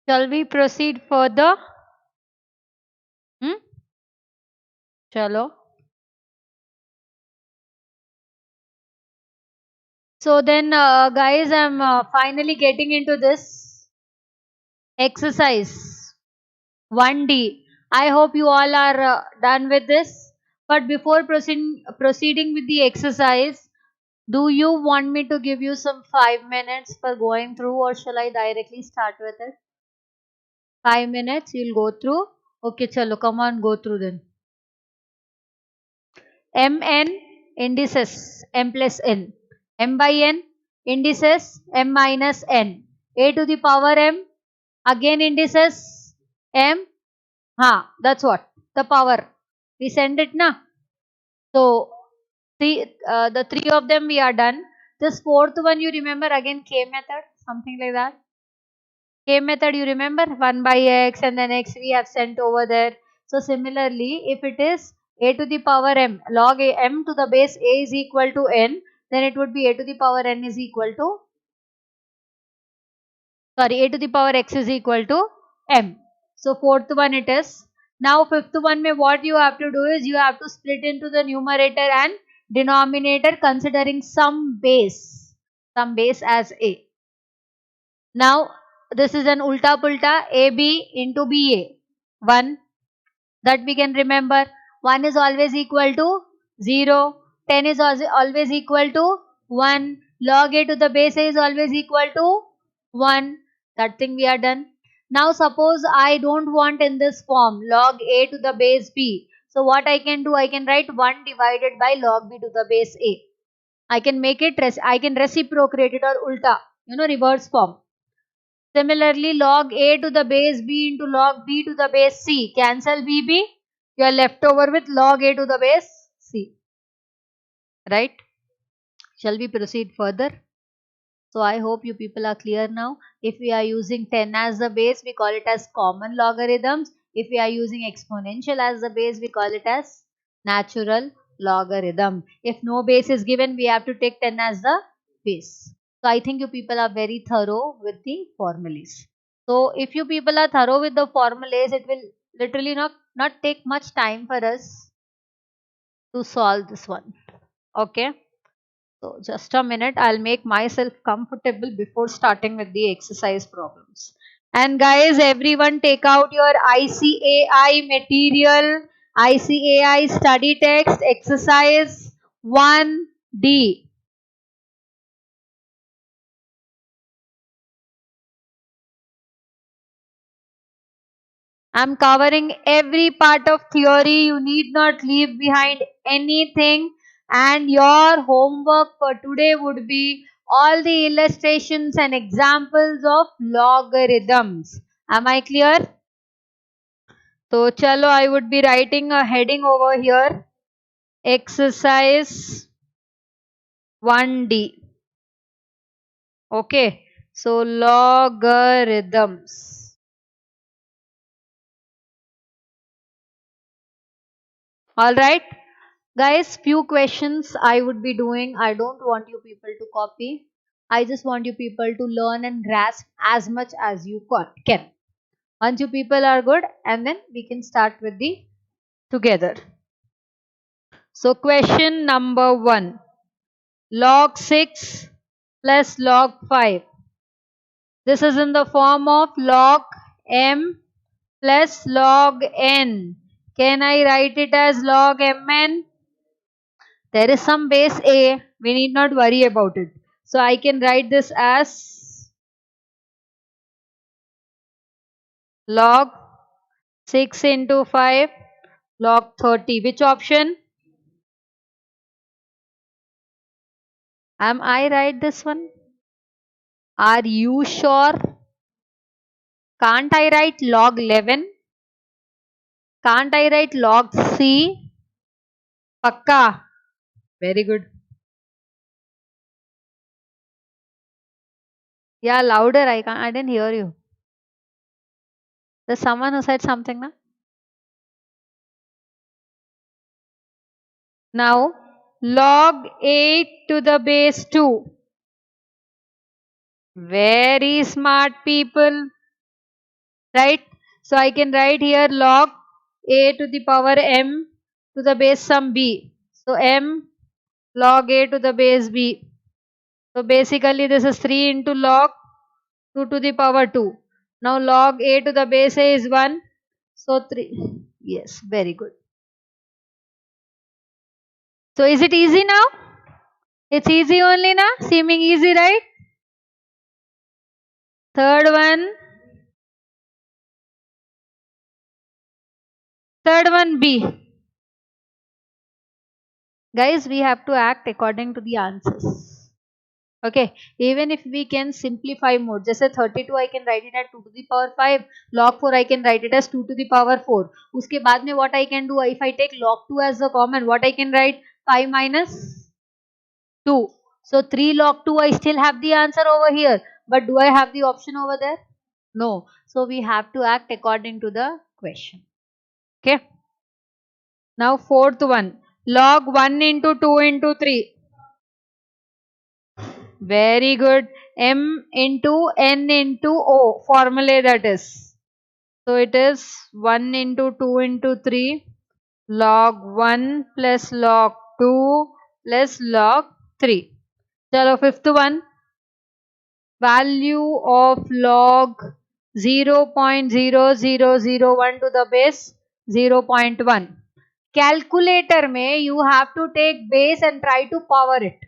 Shall we proceed further? Hmm? Chalo. So then, guys, I'm finally getting into this exercise 1D. I hope you all are done with this. But before proceeding with the exercise, do you want me to give you some 5 minutes for going through, or shall I directly start with it? 5 minutes, you'll go through. Okay, chalo, come on, go through then. Mn indices m plus n. M by n indices m minus n. A to the power m, again indices m. That's what the power. We send it na. So the three of them we are done. This fourth one you remember again K method, something like that. K method you remember 1 by x and then x we have sent over there. So similarly, if it is a to the power m, log a m to the base a is equal to n, then it would be a to the power n is equal to, sorry, a to the power x is equal to m. So fourth one it is. Now fifth one mein what you have to do is you have to split into the numerator and denominator considering some base as a. Now this is an ulta pulta AB into BA. 1 that we can remember. 1 is always equal to 0. 10 is always equal to 1. Log A to the base A is always equal to 1. That thing we are done. Now suppose I don't want in this form log A to the base B. So what I can do, I can write 1 divided by log B to the base A. I can make it, I can reciprocate it or ulta, reverse form. Similarly, log A to the base B into log B to the base C. Cancel BB. You are left over with log A to the base C. Right? Shall we proceed further? So I hope you people are clear now. If we are using 10 as the base, we call it as common logarithms. If we are using exponential as the base, we call it as natural logarithm. If no base is given, we have to take 10 as the base. So I think you people are very thorough with the formulas. So if you people are thorough with the formulas, it will literally not take much time for us to solve this one. Okay. So just a minute, I'll make myself comfortable before starting with the exercise problems. And guys, everyone take out your ICAI material, ICAI study text, exercise 1D. I'm covering every part of theory. You need not leave behind anything. And your homework for today would be all the illustrations and examples of logarithms. Am I clear? So, chalo, I would be writing a heading over here. Exercise 1D. Okay. So, logarithms. Alright. Guys, few questions I would be doing. I don't want you people to copy. I just want you people to learn and grasp as much as you can. Once you people are good, and then we can start with the together. So question number 1. Log 6 plus log 5. This is in the form of log m plus log n. Can I write it as log mn? There is some base a, we need not worry about it. So I can write this as log 6 into 5 log 30. Which option? Am I right this one? Are you sure? Can't I write log 11? Can't I write log C? Pakka. Very good. Yeah, louder. I didn't hear you. There's someone who said something now. Now log 8 to the base 2. Very smart people. right? So I can write here log a to the power m to the base some b. So m log a to the base b. So basically this is 3 into log 2 to the power 2. Now log a to the base a is 1. So 3. Yes, very good. So is it easy now? It's easy only now? Seeming easy, right? Third one. Third one B. Guys, we have to act according to the answers. Okay, even if we can simplify more, just say 32 I can write it at 2 to the power 5, log 4 I can write it as 2 to the power 4. Uske baad mein what I can do, if I take log 2 as the common, what I can write? 5 minus 2. So 3 log 2 I still have the answer over here, but do I have the option over there? No. So we have to act according to the question. Okay. Now fourth one, log 1 into 2 into 3. Very good. M into N into O formula that is. So it is 1 into 2 into 3 log 1 plus log 2 plus log 3. Chalo fifth one, value of log 0.0001 to the base 0.1. Calculator में you have to take base and try to power it.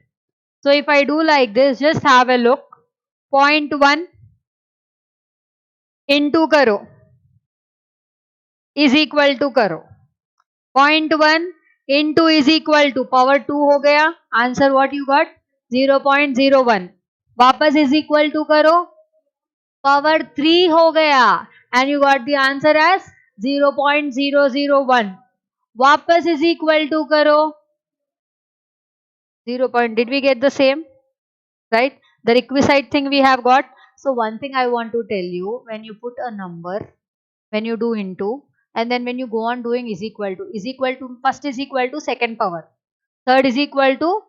So if I do like this, just have a look. 0.1 into करो is equal to करो. 0.1 into is equal to power 2 हो गया. Answer what you got? 0.01. वापस is equal to करो. Power 3 हो गया. And you got the answer as 0.001. वापस is equal to करो. 0. Did we get the same? Right? The requisite thing we have got. So one thing I want to tell you, when you put a number, when you do into, and then when you go on doing is equal to, first is equal to second power, third is equal to,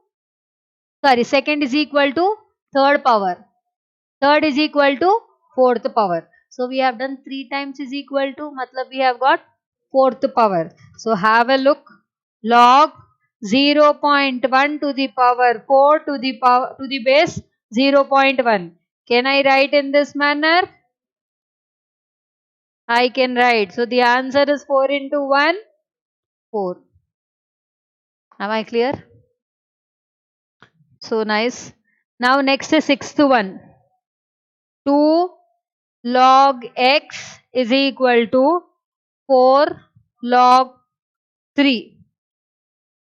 sorry, second is equal to third power, third is equal to fourth power. So we have done 3 times is equal to, matlab we have got fourth power. So have a look, log 0.1 to the power 4 to the power to the base 0.1. Can I write in this manner? I can write. So the answer is 4 into 1, 4. Am I clear? So nice. Now next is sixth one. 2 log x is equal to 4 log 3.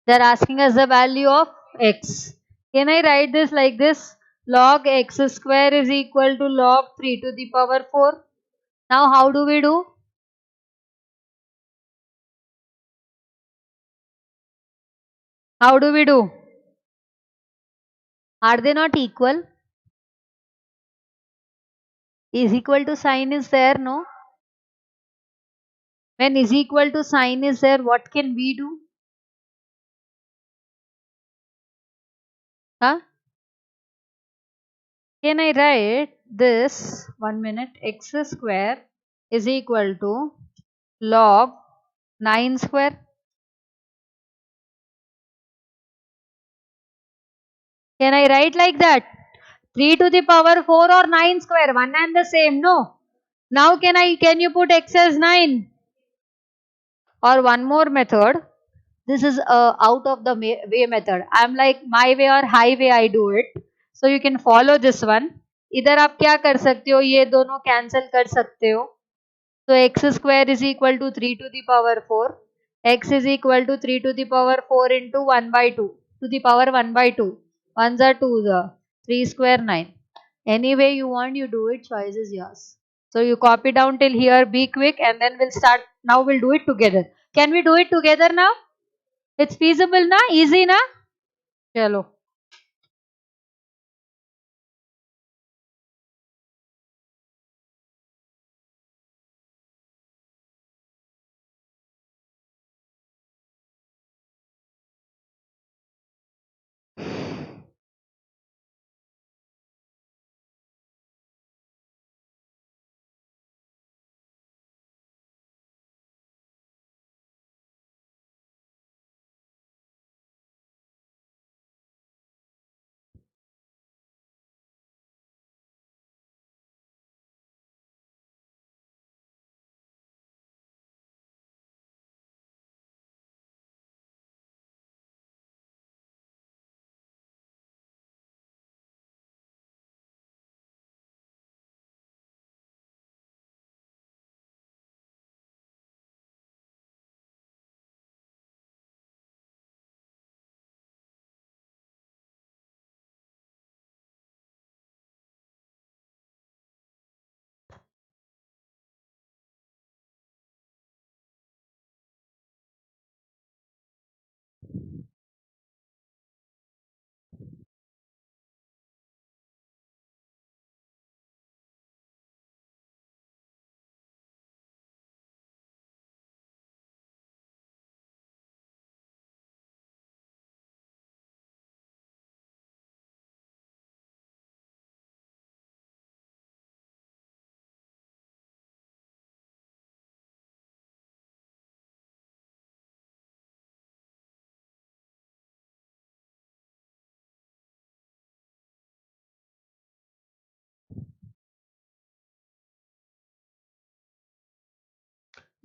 They are asking us the value of x. Can I write this like this? Log x square is equal to log 3 to the power 4. Now how do we do? How do we do? Are they not equal? Is equal to sign is there, no? When is equal to sign is there, what can we do? Huh? Can I write this, 1 minute, x square is equal to log 9 square? Can I write like that? 3 to the power 4 or 9 square, one and the same, no? Now can you put x as 9? Or one more method. This is out of the way method. I'm like my way or highway I do it. So you can follow this one. इधर आप क्या कर सकते हो, ये दोनों cancel कर सकते हो. So x square is equal to 3 to the power 4. X is equal to 3 to the power 4 into 1 by 2 to the power 1 by 2. 1s are 2s are 3 square 9. Any way you want, you do it. Choice is yours. So you copy down till here. Be quick, and then we'll start. Now we'll do it together. Can we do it together now? It's feasible na? Easy na? Chalo.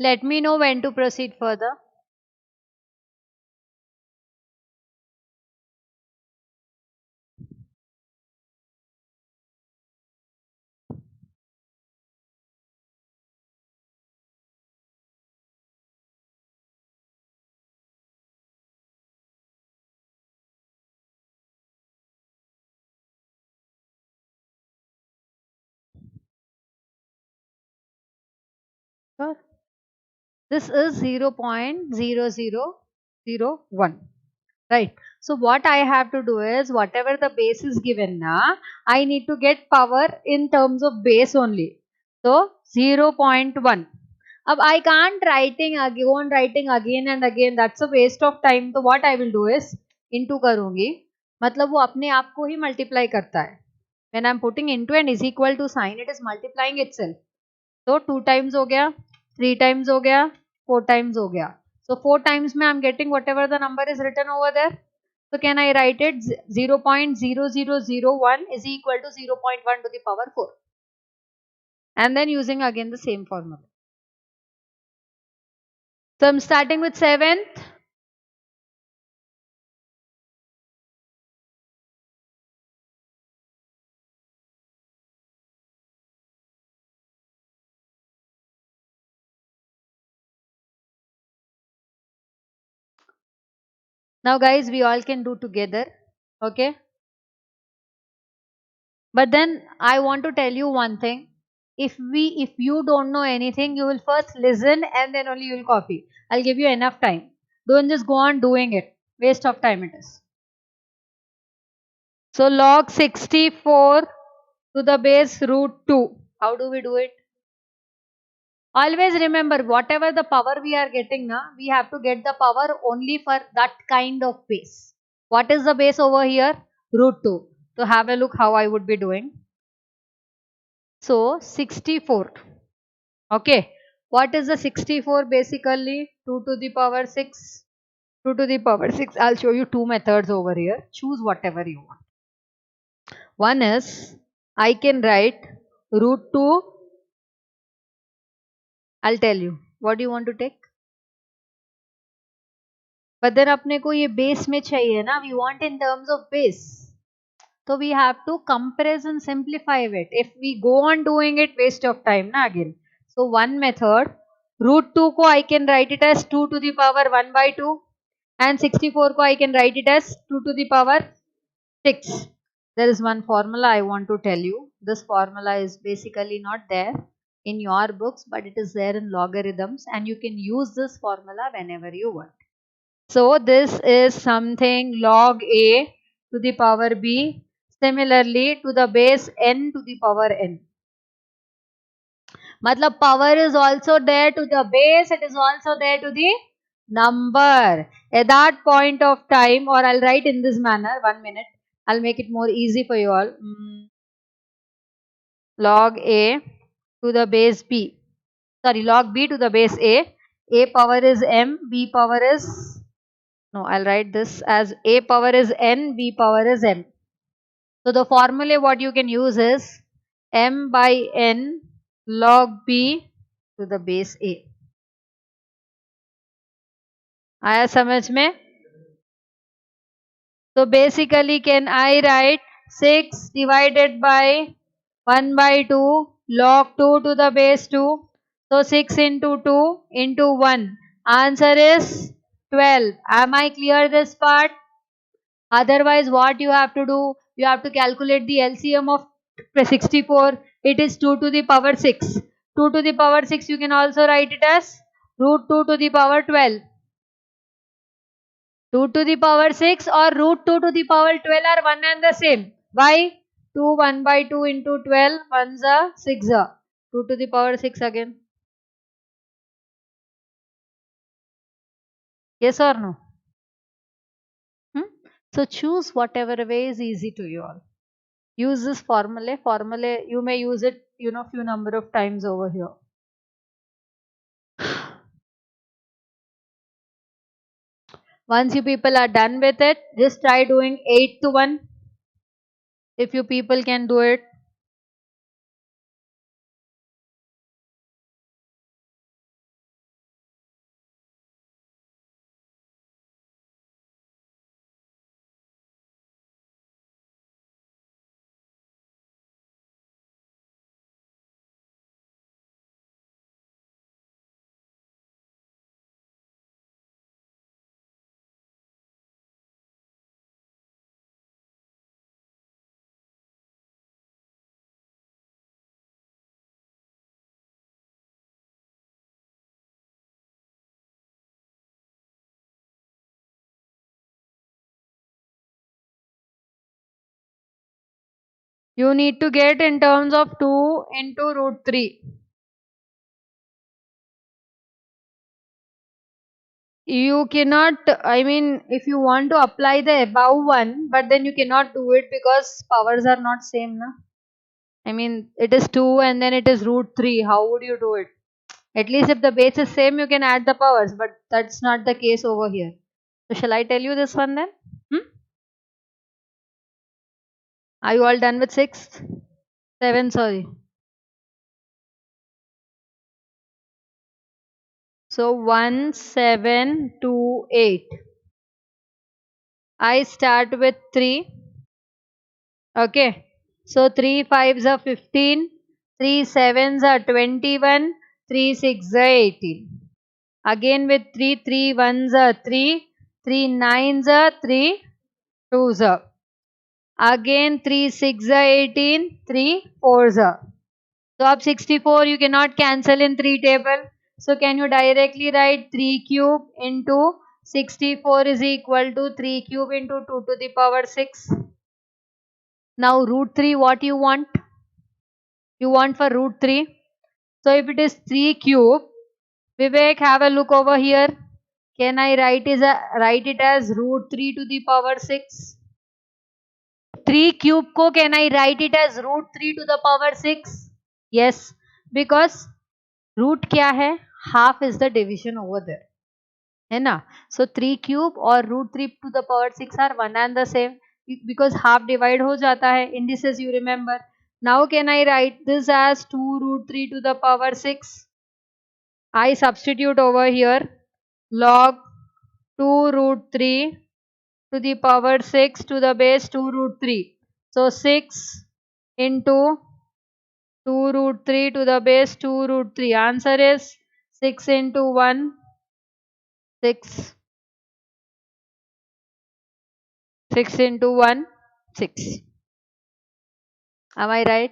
Let me know when to proceed further. Sure. This is 0.0001. Right. So what I have to do is whatever the base is given now, I need to get power in terms of base only. So 0.1. Ab I can't go on writing again and again. That's a waste of time. So what I will do is into करूँगी. मतलब वो अपने आप को ही multiply करता है. When I'm putting into and is equal to sign, it is multiplying itself. So 2 times हो गया, 3 times हो गया, 4 times हो गया. So 4 times में I'm getting whatever the number is written over there. So can I write it 0.0001 is equal to 0.1 to the power 4. And then using again the same formula. So I'm starting with 7th. Now guys, we all can do together. Okay. But then I want to tell you one thing. If you don't know anything, you will first listen and then only you will copy. I'll give you enough time. Don't just go on doing it. Waste of time it is. So log 64 to the base root 2. How do we do it? Always remember, whatever the power we are getting now, we have to get the power only for that kind of base. What is the base over here? Root 2. So have a look how I would be doing. So 64. Okay. What is the 64 basically? 2 to the power 6. 2 to the power 6. I'll show you two methods over here. Choose whatever you want. One is I can write root 2. I'll tell you. What do you want to take? But then अपने को ये base में चाहिए ना. We want in terms of base. So we have to compress and simplify it. If we go on doing it, waste of time na again. So one method, root 2 ko I can write it as 2 to the power 1 by 2 and 64 ko I can write it as 2 to the power 6. There is one formula I want to tell you. This formula is basically not there in your books, but it is there in logarithms and you can use this formula whenever you want. So this is something log A to the power B, similarly to the base n to the power n. Matlab power is also there to the base, it is also there to the number. At that point of time, or I'll write in this manner, 1 minute, I'll make it more easy for you all. Log A to the base B. Sorry, log B to the base A. A power is m, B power is... No, I'll write this as A power is n, B power is m. So the formula what you can use is m by n log B to the base A. आया समझ में? So basically can I write 6 divided by 1 by 2 log 2 to the base 2. So 6 into 2 into 1. Answer is 12. Am I clear this part? Otherwise what you have to do? You have to calculate the LCM of 64. It is 2 to the power 6. 2 to the power 6 you can also write it as root 2 to the power 12. 2 to the power 6 or root 2 to the power 12 are one and the same. Why? 2 1 by 2 into 12, 1's a 6's a. 2 to the power 6 again. Yes or no? So choose whatever way is easy to you all. Use this formula. You may use it, few number of times over here. Once you people are done with it, just try doing 8 to 1. If you people can do it. You need to get in terms of 2 into root 3. You cannot, I mean, if you want to apply the above one, but then you cannot do it because powers are not same, na? I mean, it is 2 and then it is root 3. How would you do it? At least if the base is same, you can add the powers, but that's not the case over here. So shall I tell you this one then? Hmm? Are you all done with 6? 7, sorry. So 1, 7, 2, 8. I start with 3. Okay. So 3 5s are 15, 3 7s are 21, 3 6s are 18. Again with 3, 3 1s are 3, 3 9s are 3, 2s are. Again 3 6 are 18, 3 4s are. So up 64 you cannot cancel in 3 table. So can you directly write 3 cube into 64 is equal to 3 cube into 2 to the power 6. Now root 3 what you want? You want for root 3. So if it is 3 cube, Vivek, have a look over here. Can I write it as root 3 to the power 6? 3 cube ko can I write it as root 3 to the power 6? Yes, because root kya hai? Half is the division over there. है ना? So 3 cube और root 3 to the power 6 are one and the same because half divide हो जाता है. Indices you remember. Now can I write this as 2 root 3 to the power 6? I substitute over here log 2 root 3 to the power 6 to the base 2 root 3. So 6 into 2 root 3 to the base 2 root 3. Answer is 6 into 1, 6. 6 into 1, 6. Am I right?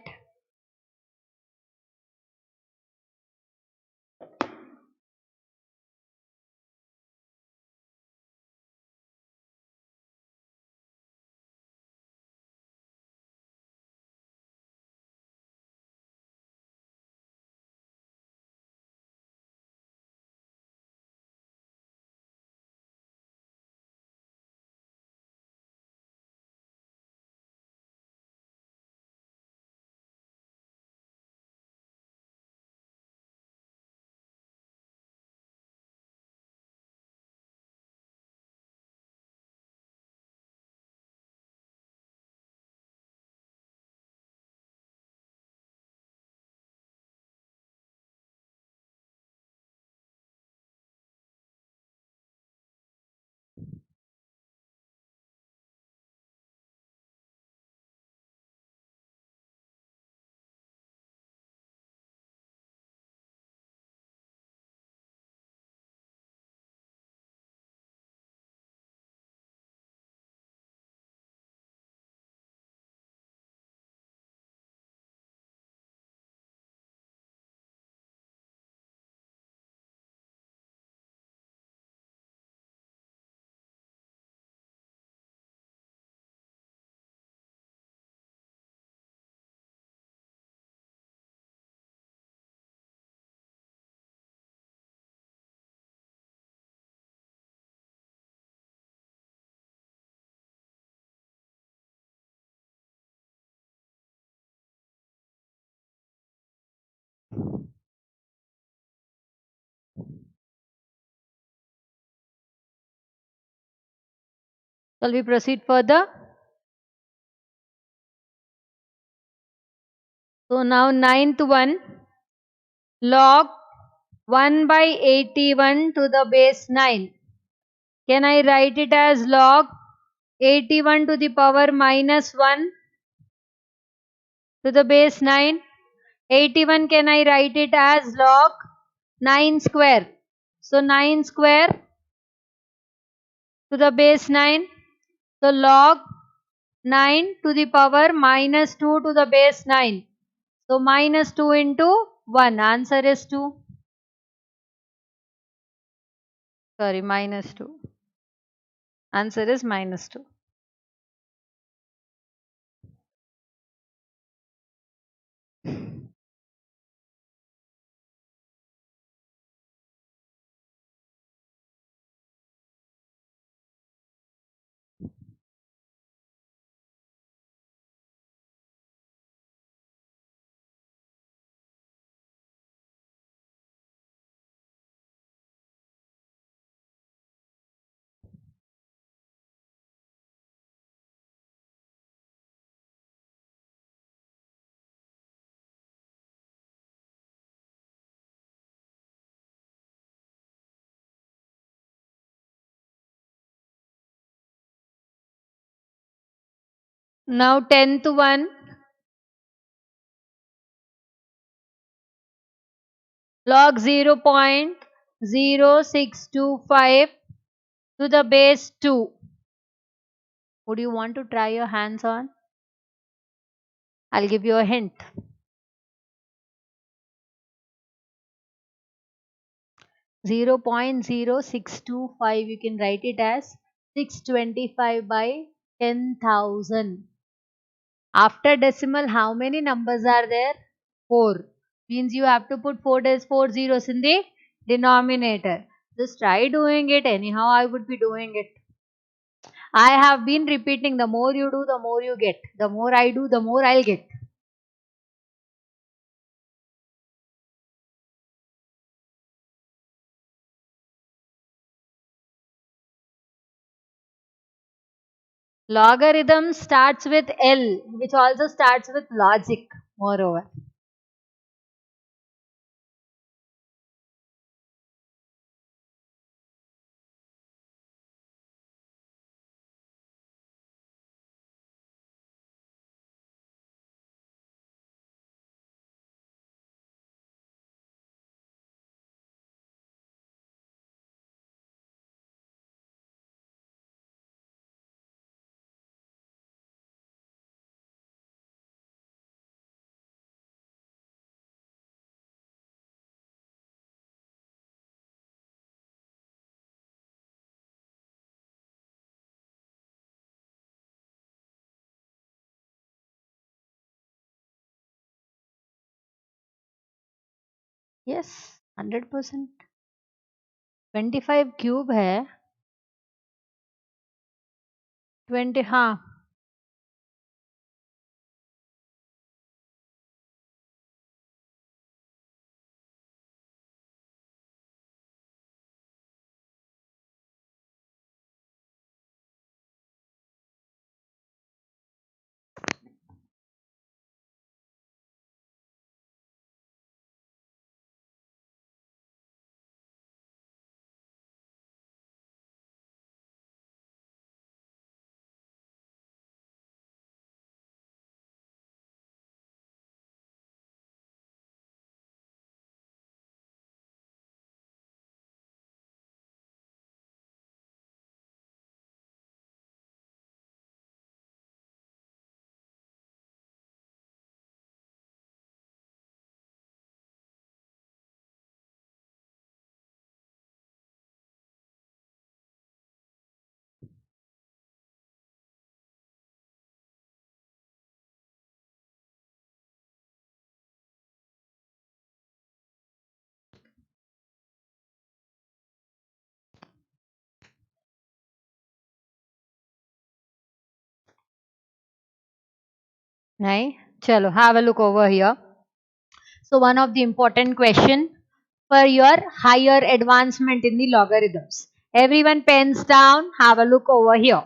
Shall we proceed further? So now ninth one, log 1 by 81 to the base 9. Can I write it as log 81 to the power minus 1 to the base 9? 81 can I write it as log 9 square. So 9 square to the base 9. So log 9 to the power minus 2 to the base 9. So minus 2 into 1. Answer is 2. Sorry, minus 2. Answer is minus 2. Now 10 to 1. Log 0.0625 to the base 2. Would you want to try your hands on? I'll give you a hint. 0.0625, you can write it as 625 by 10,000. After decimal, how many numbers are there? 4. Means you have to put 4 zeros in the denominator. Just try doing it. Anyhow, I would be doing it. I have been repeating, the more you do, the more you get. The more I do, the more I'll get. Logarithm starts with L, which also starts with logic, moreover. Yes, 100%. 25 cube है 20, हाँ. Nahi? Chalo, have a look over here. So one of the important question for your higher advancement in the logarithms. Everyone pens down, have a look over here.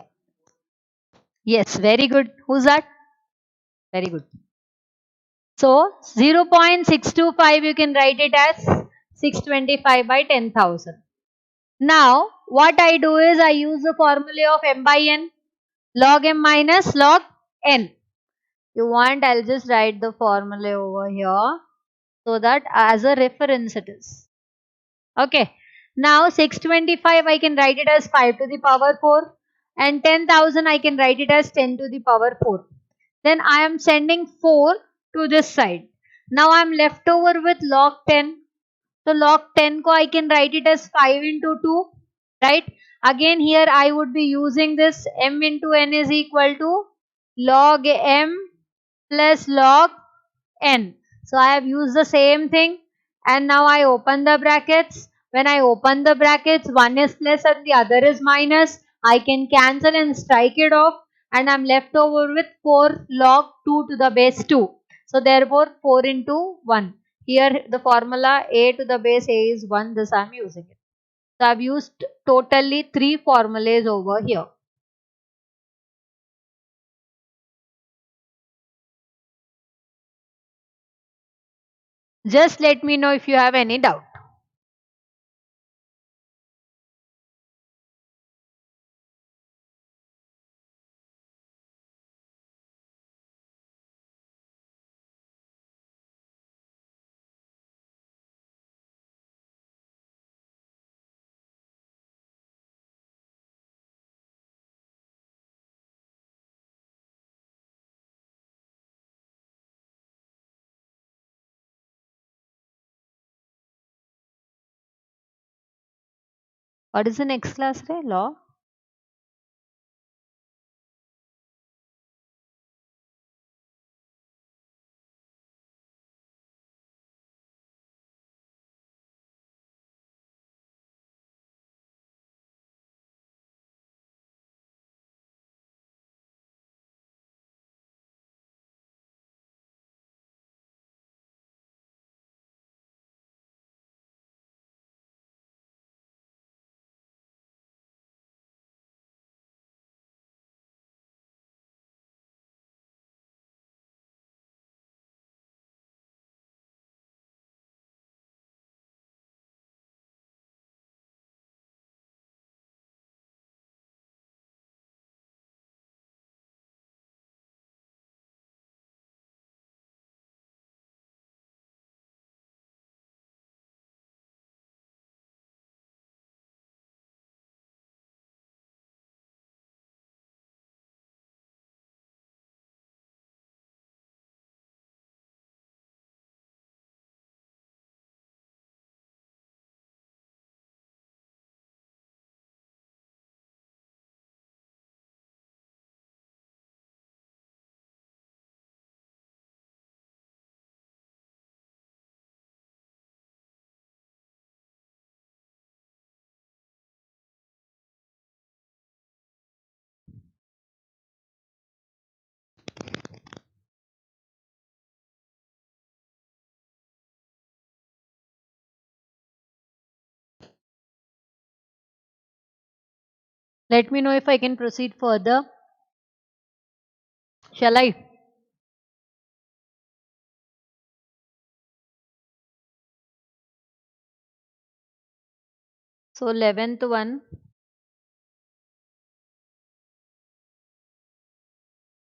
Yes, very good. Who's that? Very good. So 0.625 you can write it as 625 by 10,000. Now what I do is I use the formula of m by n, log m minus log n. You want, I'll just write the formula over here so that as a reference it is. Okay. Now 625 I can write it as 5 to the power 4 and 10,000 I can write it as 10 to the power 4. Then I am sending 4 to this side. Now I am left over with log 10. So log 10 ko I can write it as 5 into 2, right? Again here I would be using this m into n is equal to log m plus log n. So I have used the same thing and now I open the brackets. When I open the brackets, one is plus and the other is minus. I can cancel and strike it off and I'm left over with 4 log 2 to the base 2. So therefore 4 into 1. Here the formula a to the base a is 1. This I am using it. So I have used totally 3 formulas over here. Just let me know if you have any doubt. What is the next class, Ray? Law? Let me know if I can proceed further. Shall I? So 11th one.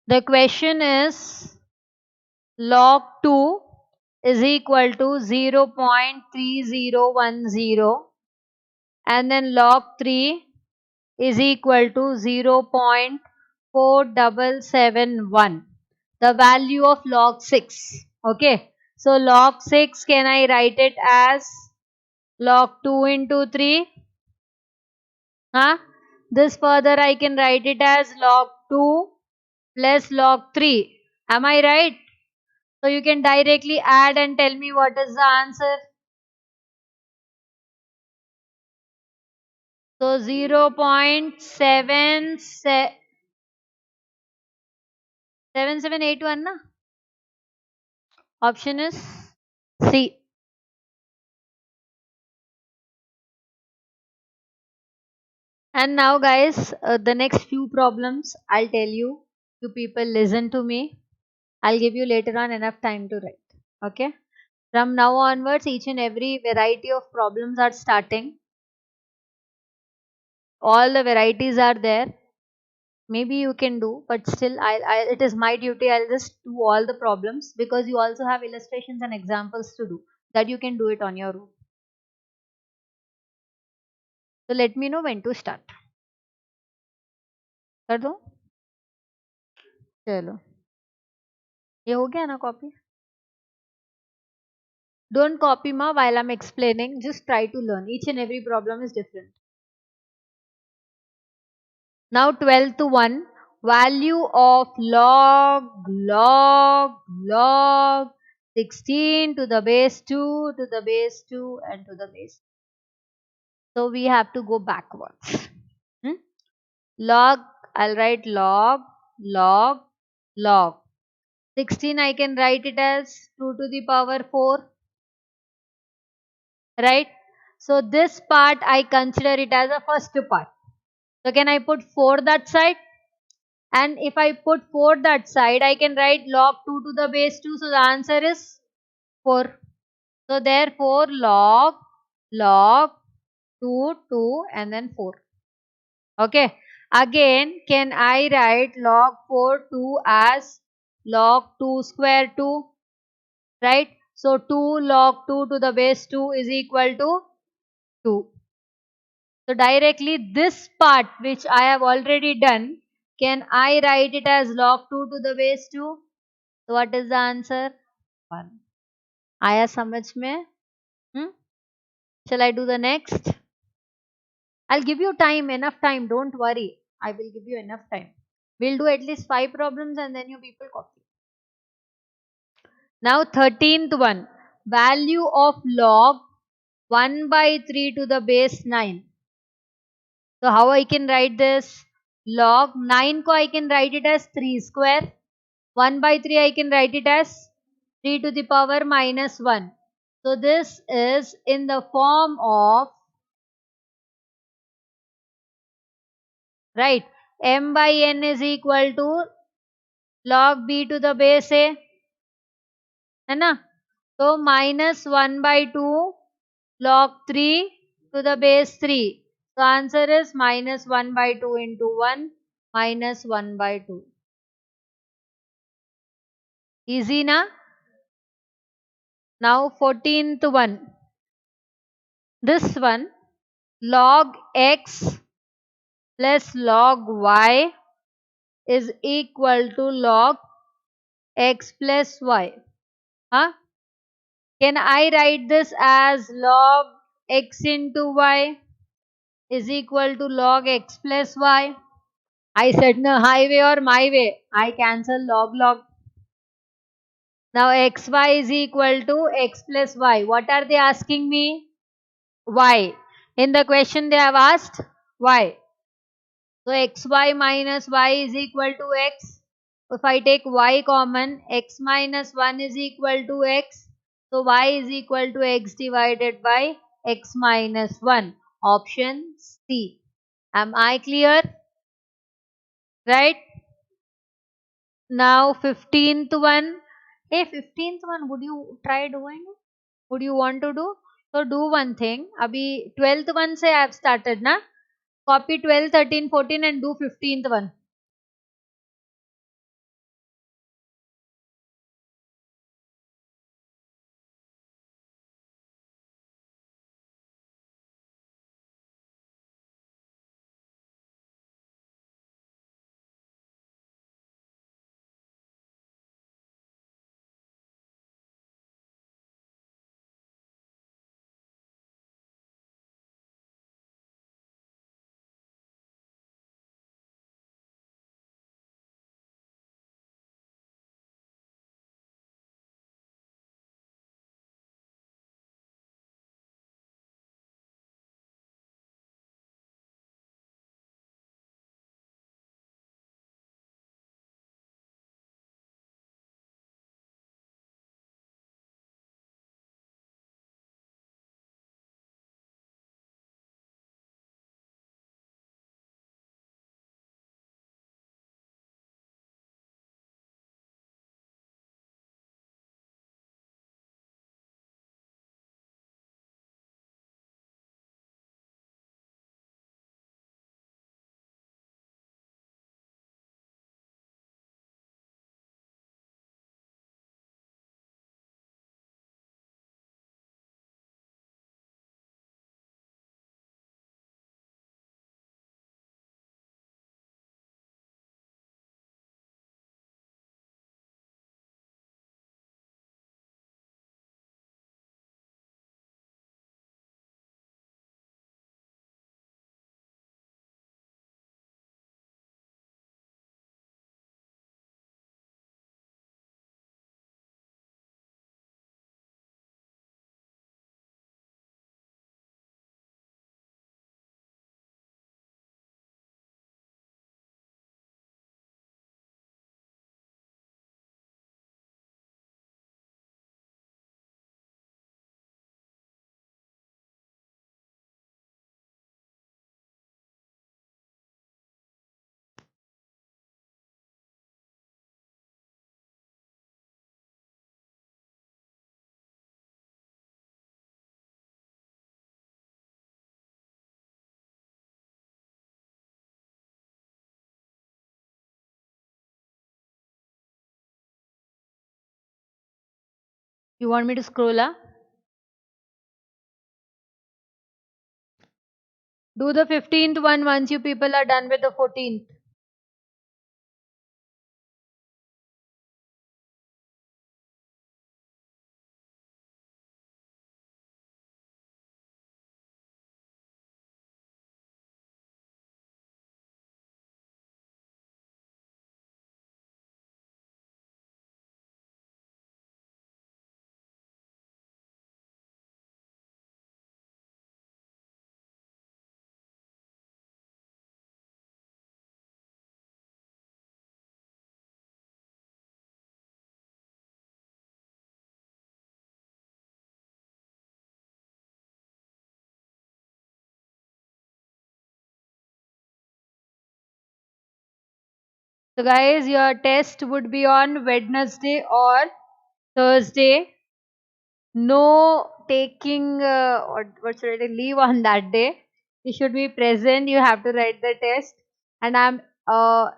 The question is log 2 is equal to 0.3010 and then log 3 is equal to 0.4771. The value of log 6. Okay. So log 6, can I write it as log 2 into 3? Huh? This further I can write it as log 2 plus log 3. Am I right? So you can directly add and tell me what is the answer. So 0.7781 na? Option is C. And now guys, the next few problems I'll tell you. You people listen to me. I'll give you later on enough time to write. Okay. From now onwards, each and every variety of problems are starting. All the varieties are there. Maybe you can do, but still it is my duty. I'll just do all the problems because you also have illustrations and examples to do, that you can do it on your own. So let me know when to start. कर दो. चलो, ये हो गया ना copy? Don't copy ma while I'm explaining. Just try to learn. Each and every problem is different. Now 12th one, value of log 16 to the base 2 to the base 2 and to the base. So we have to go backwards. Log, I'll write log 16, I can write it as 2 to the power 4. Right? So this part I consider it as a first part. So can I put 4 that side? And if I put 4 that side, I can write log 2 to the base 2. So the answer is 4. So therefore log 2, 2 and then 4. Okay. Again, can I write log 4 2 as log 2 square 2? Right? So 2 log 2 to the base 2 is equal to 2. So directly this part which I have already done, can I write it as log 2 to the base 2? So what is the answer? 1. आया समझ में? Shall I do the next? I'll give you time, enough time. Don't worry. I will give you enough time. We'll do at least 5 problems and then you people copy. Now 13th one. Value of log 1 by 3 to the base 9. So how I can write this? Log 9 ko I can write it as 3 square. 1 by 3 I can write it as 3 to the power minus 1. So this is in the form of, right, m by n is equal to log b to the base a, है ना? So minus 1 by 2 log 3 to the base 3. So answer is minus 1 by 2 into 1 minus 1 by 2. Easy na? Now 14th one. This one, log x plus log y is equal to log x plus y. Huh? Can I write this as log x into y is equal to log x plus y? I said no, highway or my way. I cancel log. Now xy is equal to x plus y. What are they asking me? Y. In the question they have asked y. So xy minus y is equal to x. If I take y common, x minus 1 is equal to x. So y is equal to x divided by x minus 1. Option C. Am I clear? Right? Now 15th one. Hey, 15th one, would you try doing it? Would you want to do? So do one thing. Abhi 12th one se I have started na. Copy 12, 13, 14 and do 15th one. You want me to scroll up? Do the 15th one once you people are done with the 14th. So guys, your test would be on Wednesday or Thursday. No taking what should I say, leave on that day. You should be present. You have to write the test, and I'm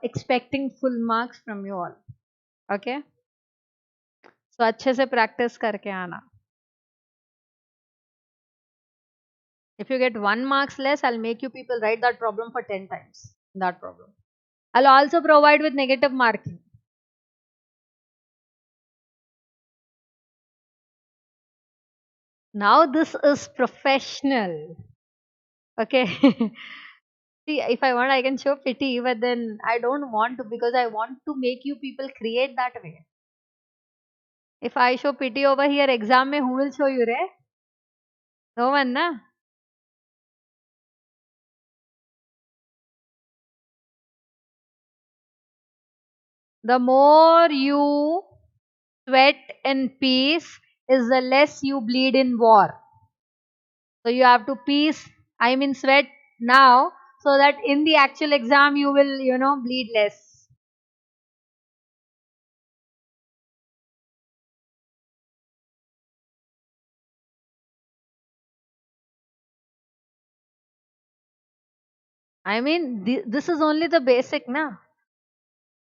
expecting full marks from you all. Okay? So अच्छे से practice करके आना. If you get 1 marks less, I'll make you people write that problem for 10 times. That problem. I'll also provide with negative marking. Now this is professional. Okay. See, if I want, I can show pity, but then I don't want to because I want to make you people create that way. If I show pity over here, exam mein, who will show you, right? No one, na? The more you sweat in peace is the less you bleed in war. So you have to sweat now so that in the actual exam you will, bleed less. This is only the basic, na?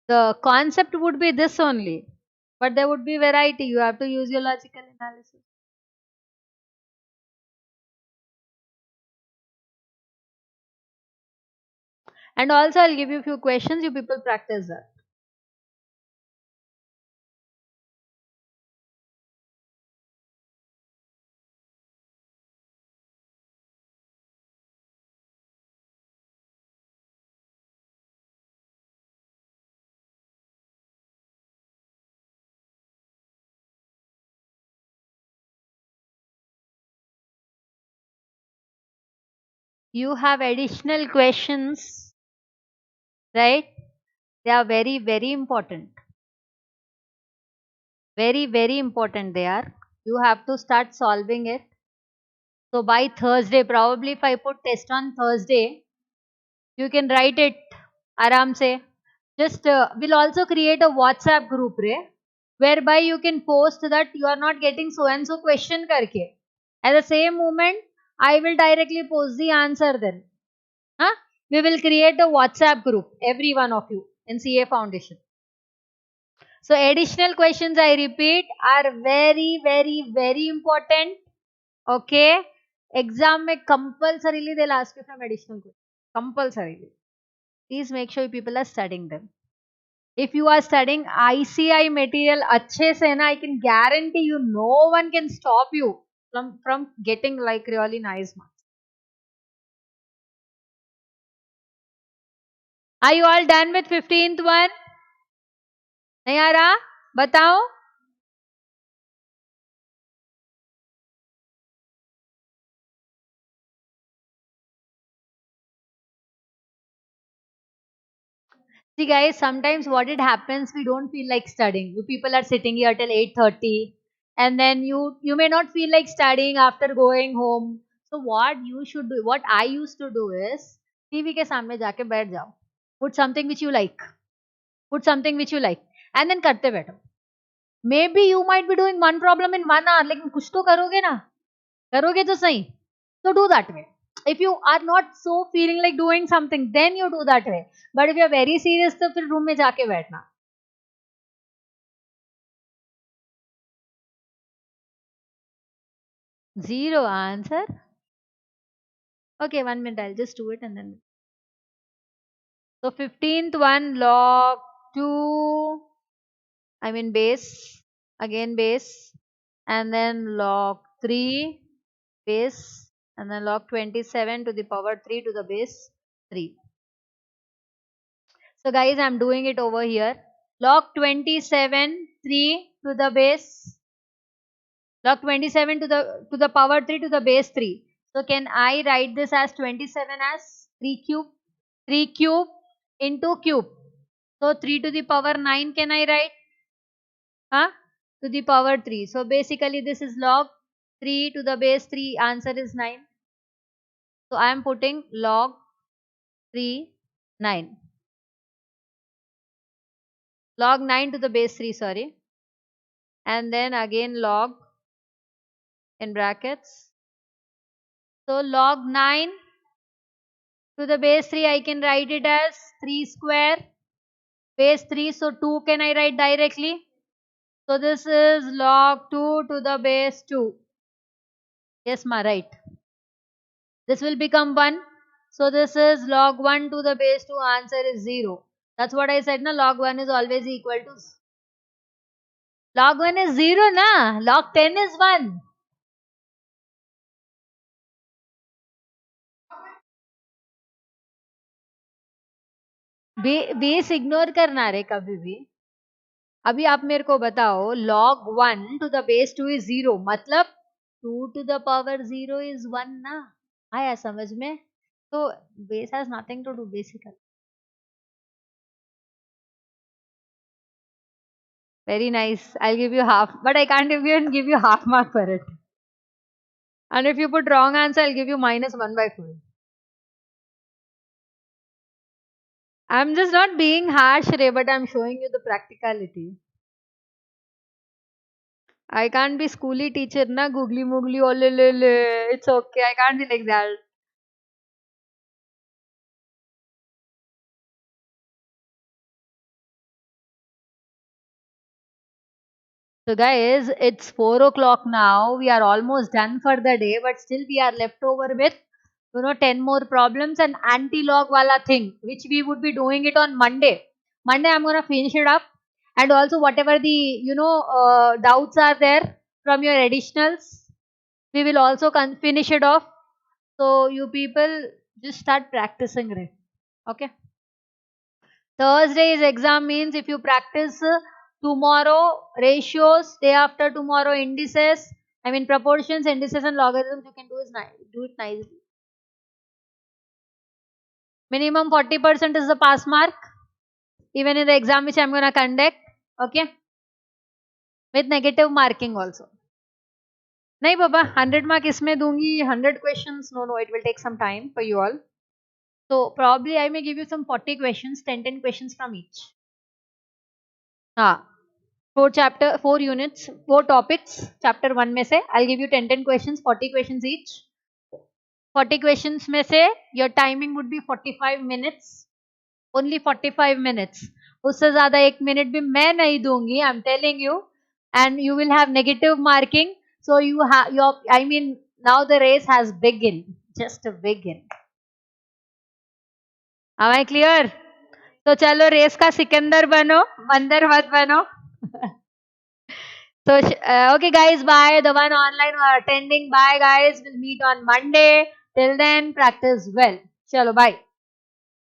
The concept would be this only. But there would be variety. You have to use your logical analysis. And also I'll give you a few questions. You people practice that. You have additional questions, right? They are very, very important. Very, very important they are. You have to start solving it. So by Thursday, probably if I put test on Thursday, you can write it aram se. Just we'll also create a WhatsApp group, whereby you can post that you are not getting so and so question karke. At the same moment, I will directly post the answer then. Huh? We will create a WhatsApp group, every one of you in CA Foundation. So additional questions, I repeat, are very, very, very important. Okay. Exam में compulsorily they'll ask you from additional questions. Compulsorily. Please make sure people are studying them. If you are studying ICI material अच्छे से ना, I can guarantee you no one can stop you from getting like really nice marks. Are you all done with 15th one? नहीं आ रहा? बताओ. See guys, sometimes what it happens, we don't feel like studying. You people are sitting here till 8:30 and then you may not feel like studying after going home. So what you should do, what I used to do is, TV के सामने जाके बैठ जाओ. Put something which you like. Put something which you like. And then करते बैठो. Maybe you might be doing one problem in 1 hour, लेकिन कुछ तो करोगे ना? करोगे तो सही. So do that way. If you are not so feeling like doing something, then you do that way. But if you are very serious, तो फिर रूम में जाके बैठना. Zero answer. Okay, 1 minute. I'll just do it and then. So 15th one, log 2. Base. Again base. And then log 3 base. And then log 27 to the power 3 to the base 3. So guys, I'm doing it over here. Log 27 3 to the base. Log 27 to the power 3 to the base 3. So can I write this as 27 as 3 cube? 3 cube into cube. So 3 to the power 9 can I write? To the power 3. So basically this is log 3 to the base 3. Answer is 9. So I am putting log 3 9. log 9 to the base 3, sorry, and then again log in brackets. So log 9 to the base 3, I can write it as 3 square base 3, so 2 can I write directly. So this is log 2 to the base 2. Yes, ma, right. This will become 1. So this is log 1 to the base 2, answer is 0. That's what I said, na, log 1 is always equal to. Log 1 is 0, na? Log 10 is 1. Base ignore करना रे कभी भी. अभी आप मेरे को बताओ, log 1 to the base 2 is 0, मतलब 2 to the power 0 is 1 ना. आया समझ में? So base has nothing to do basically. Very nice. I'll give you half, but I can't even give you half mark for it. And if you put wrong answer, I'll give you -1/4. I'm just not being harsh, Ray, but I'm showing you the practicality. I can't be schooly teacher, na, googly moogly, oh, le. It's okay. I can't be like that. So guys, it's 4 o'clock now. We are almost done for the day, but still we are left over with 10 more problems and anti-log wala thing, which we would be doing it on Monday. Monday I'm gonna finish it up, and also whatever the doubts are there from your additionals, we will also finish it off. So you people just start practicing it. Okay. Thursday's exam means if you practice tomorrow ratios, day after tomorrow indices, I mean proportions, indices and logarithms, you can do it nicely. Minimum 40% is the pass mark, even in the exam which I'm going to conduct, okay, with negative marking also. नहीं बाबा 100 mark इसमें दूंगी, 100 questions, no, it will take some time for you all. So probably I may give you some 40 questions, 10 questions from each. 4 units, 4 topics, chapter 1 में से I'll give you 10 questions, 40 questions each. 40 questions में से your timing would be 45 minutes, only 45 minutes. उससे ज़्यादा 1 minute भी मैं नहीं दूंगी, I'm telling you, and you will have negative marking. So you have now the race has begun, just begin. Am I clear? तो चलो रेस का सिकंदर बनो, मंदर मत बनो. So, okay guys, bye. The one online who are attending, bye guys. We'll meet on Monday. Till then, practice well. Chalo, bye.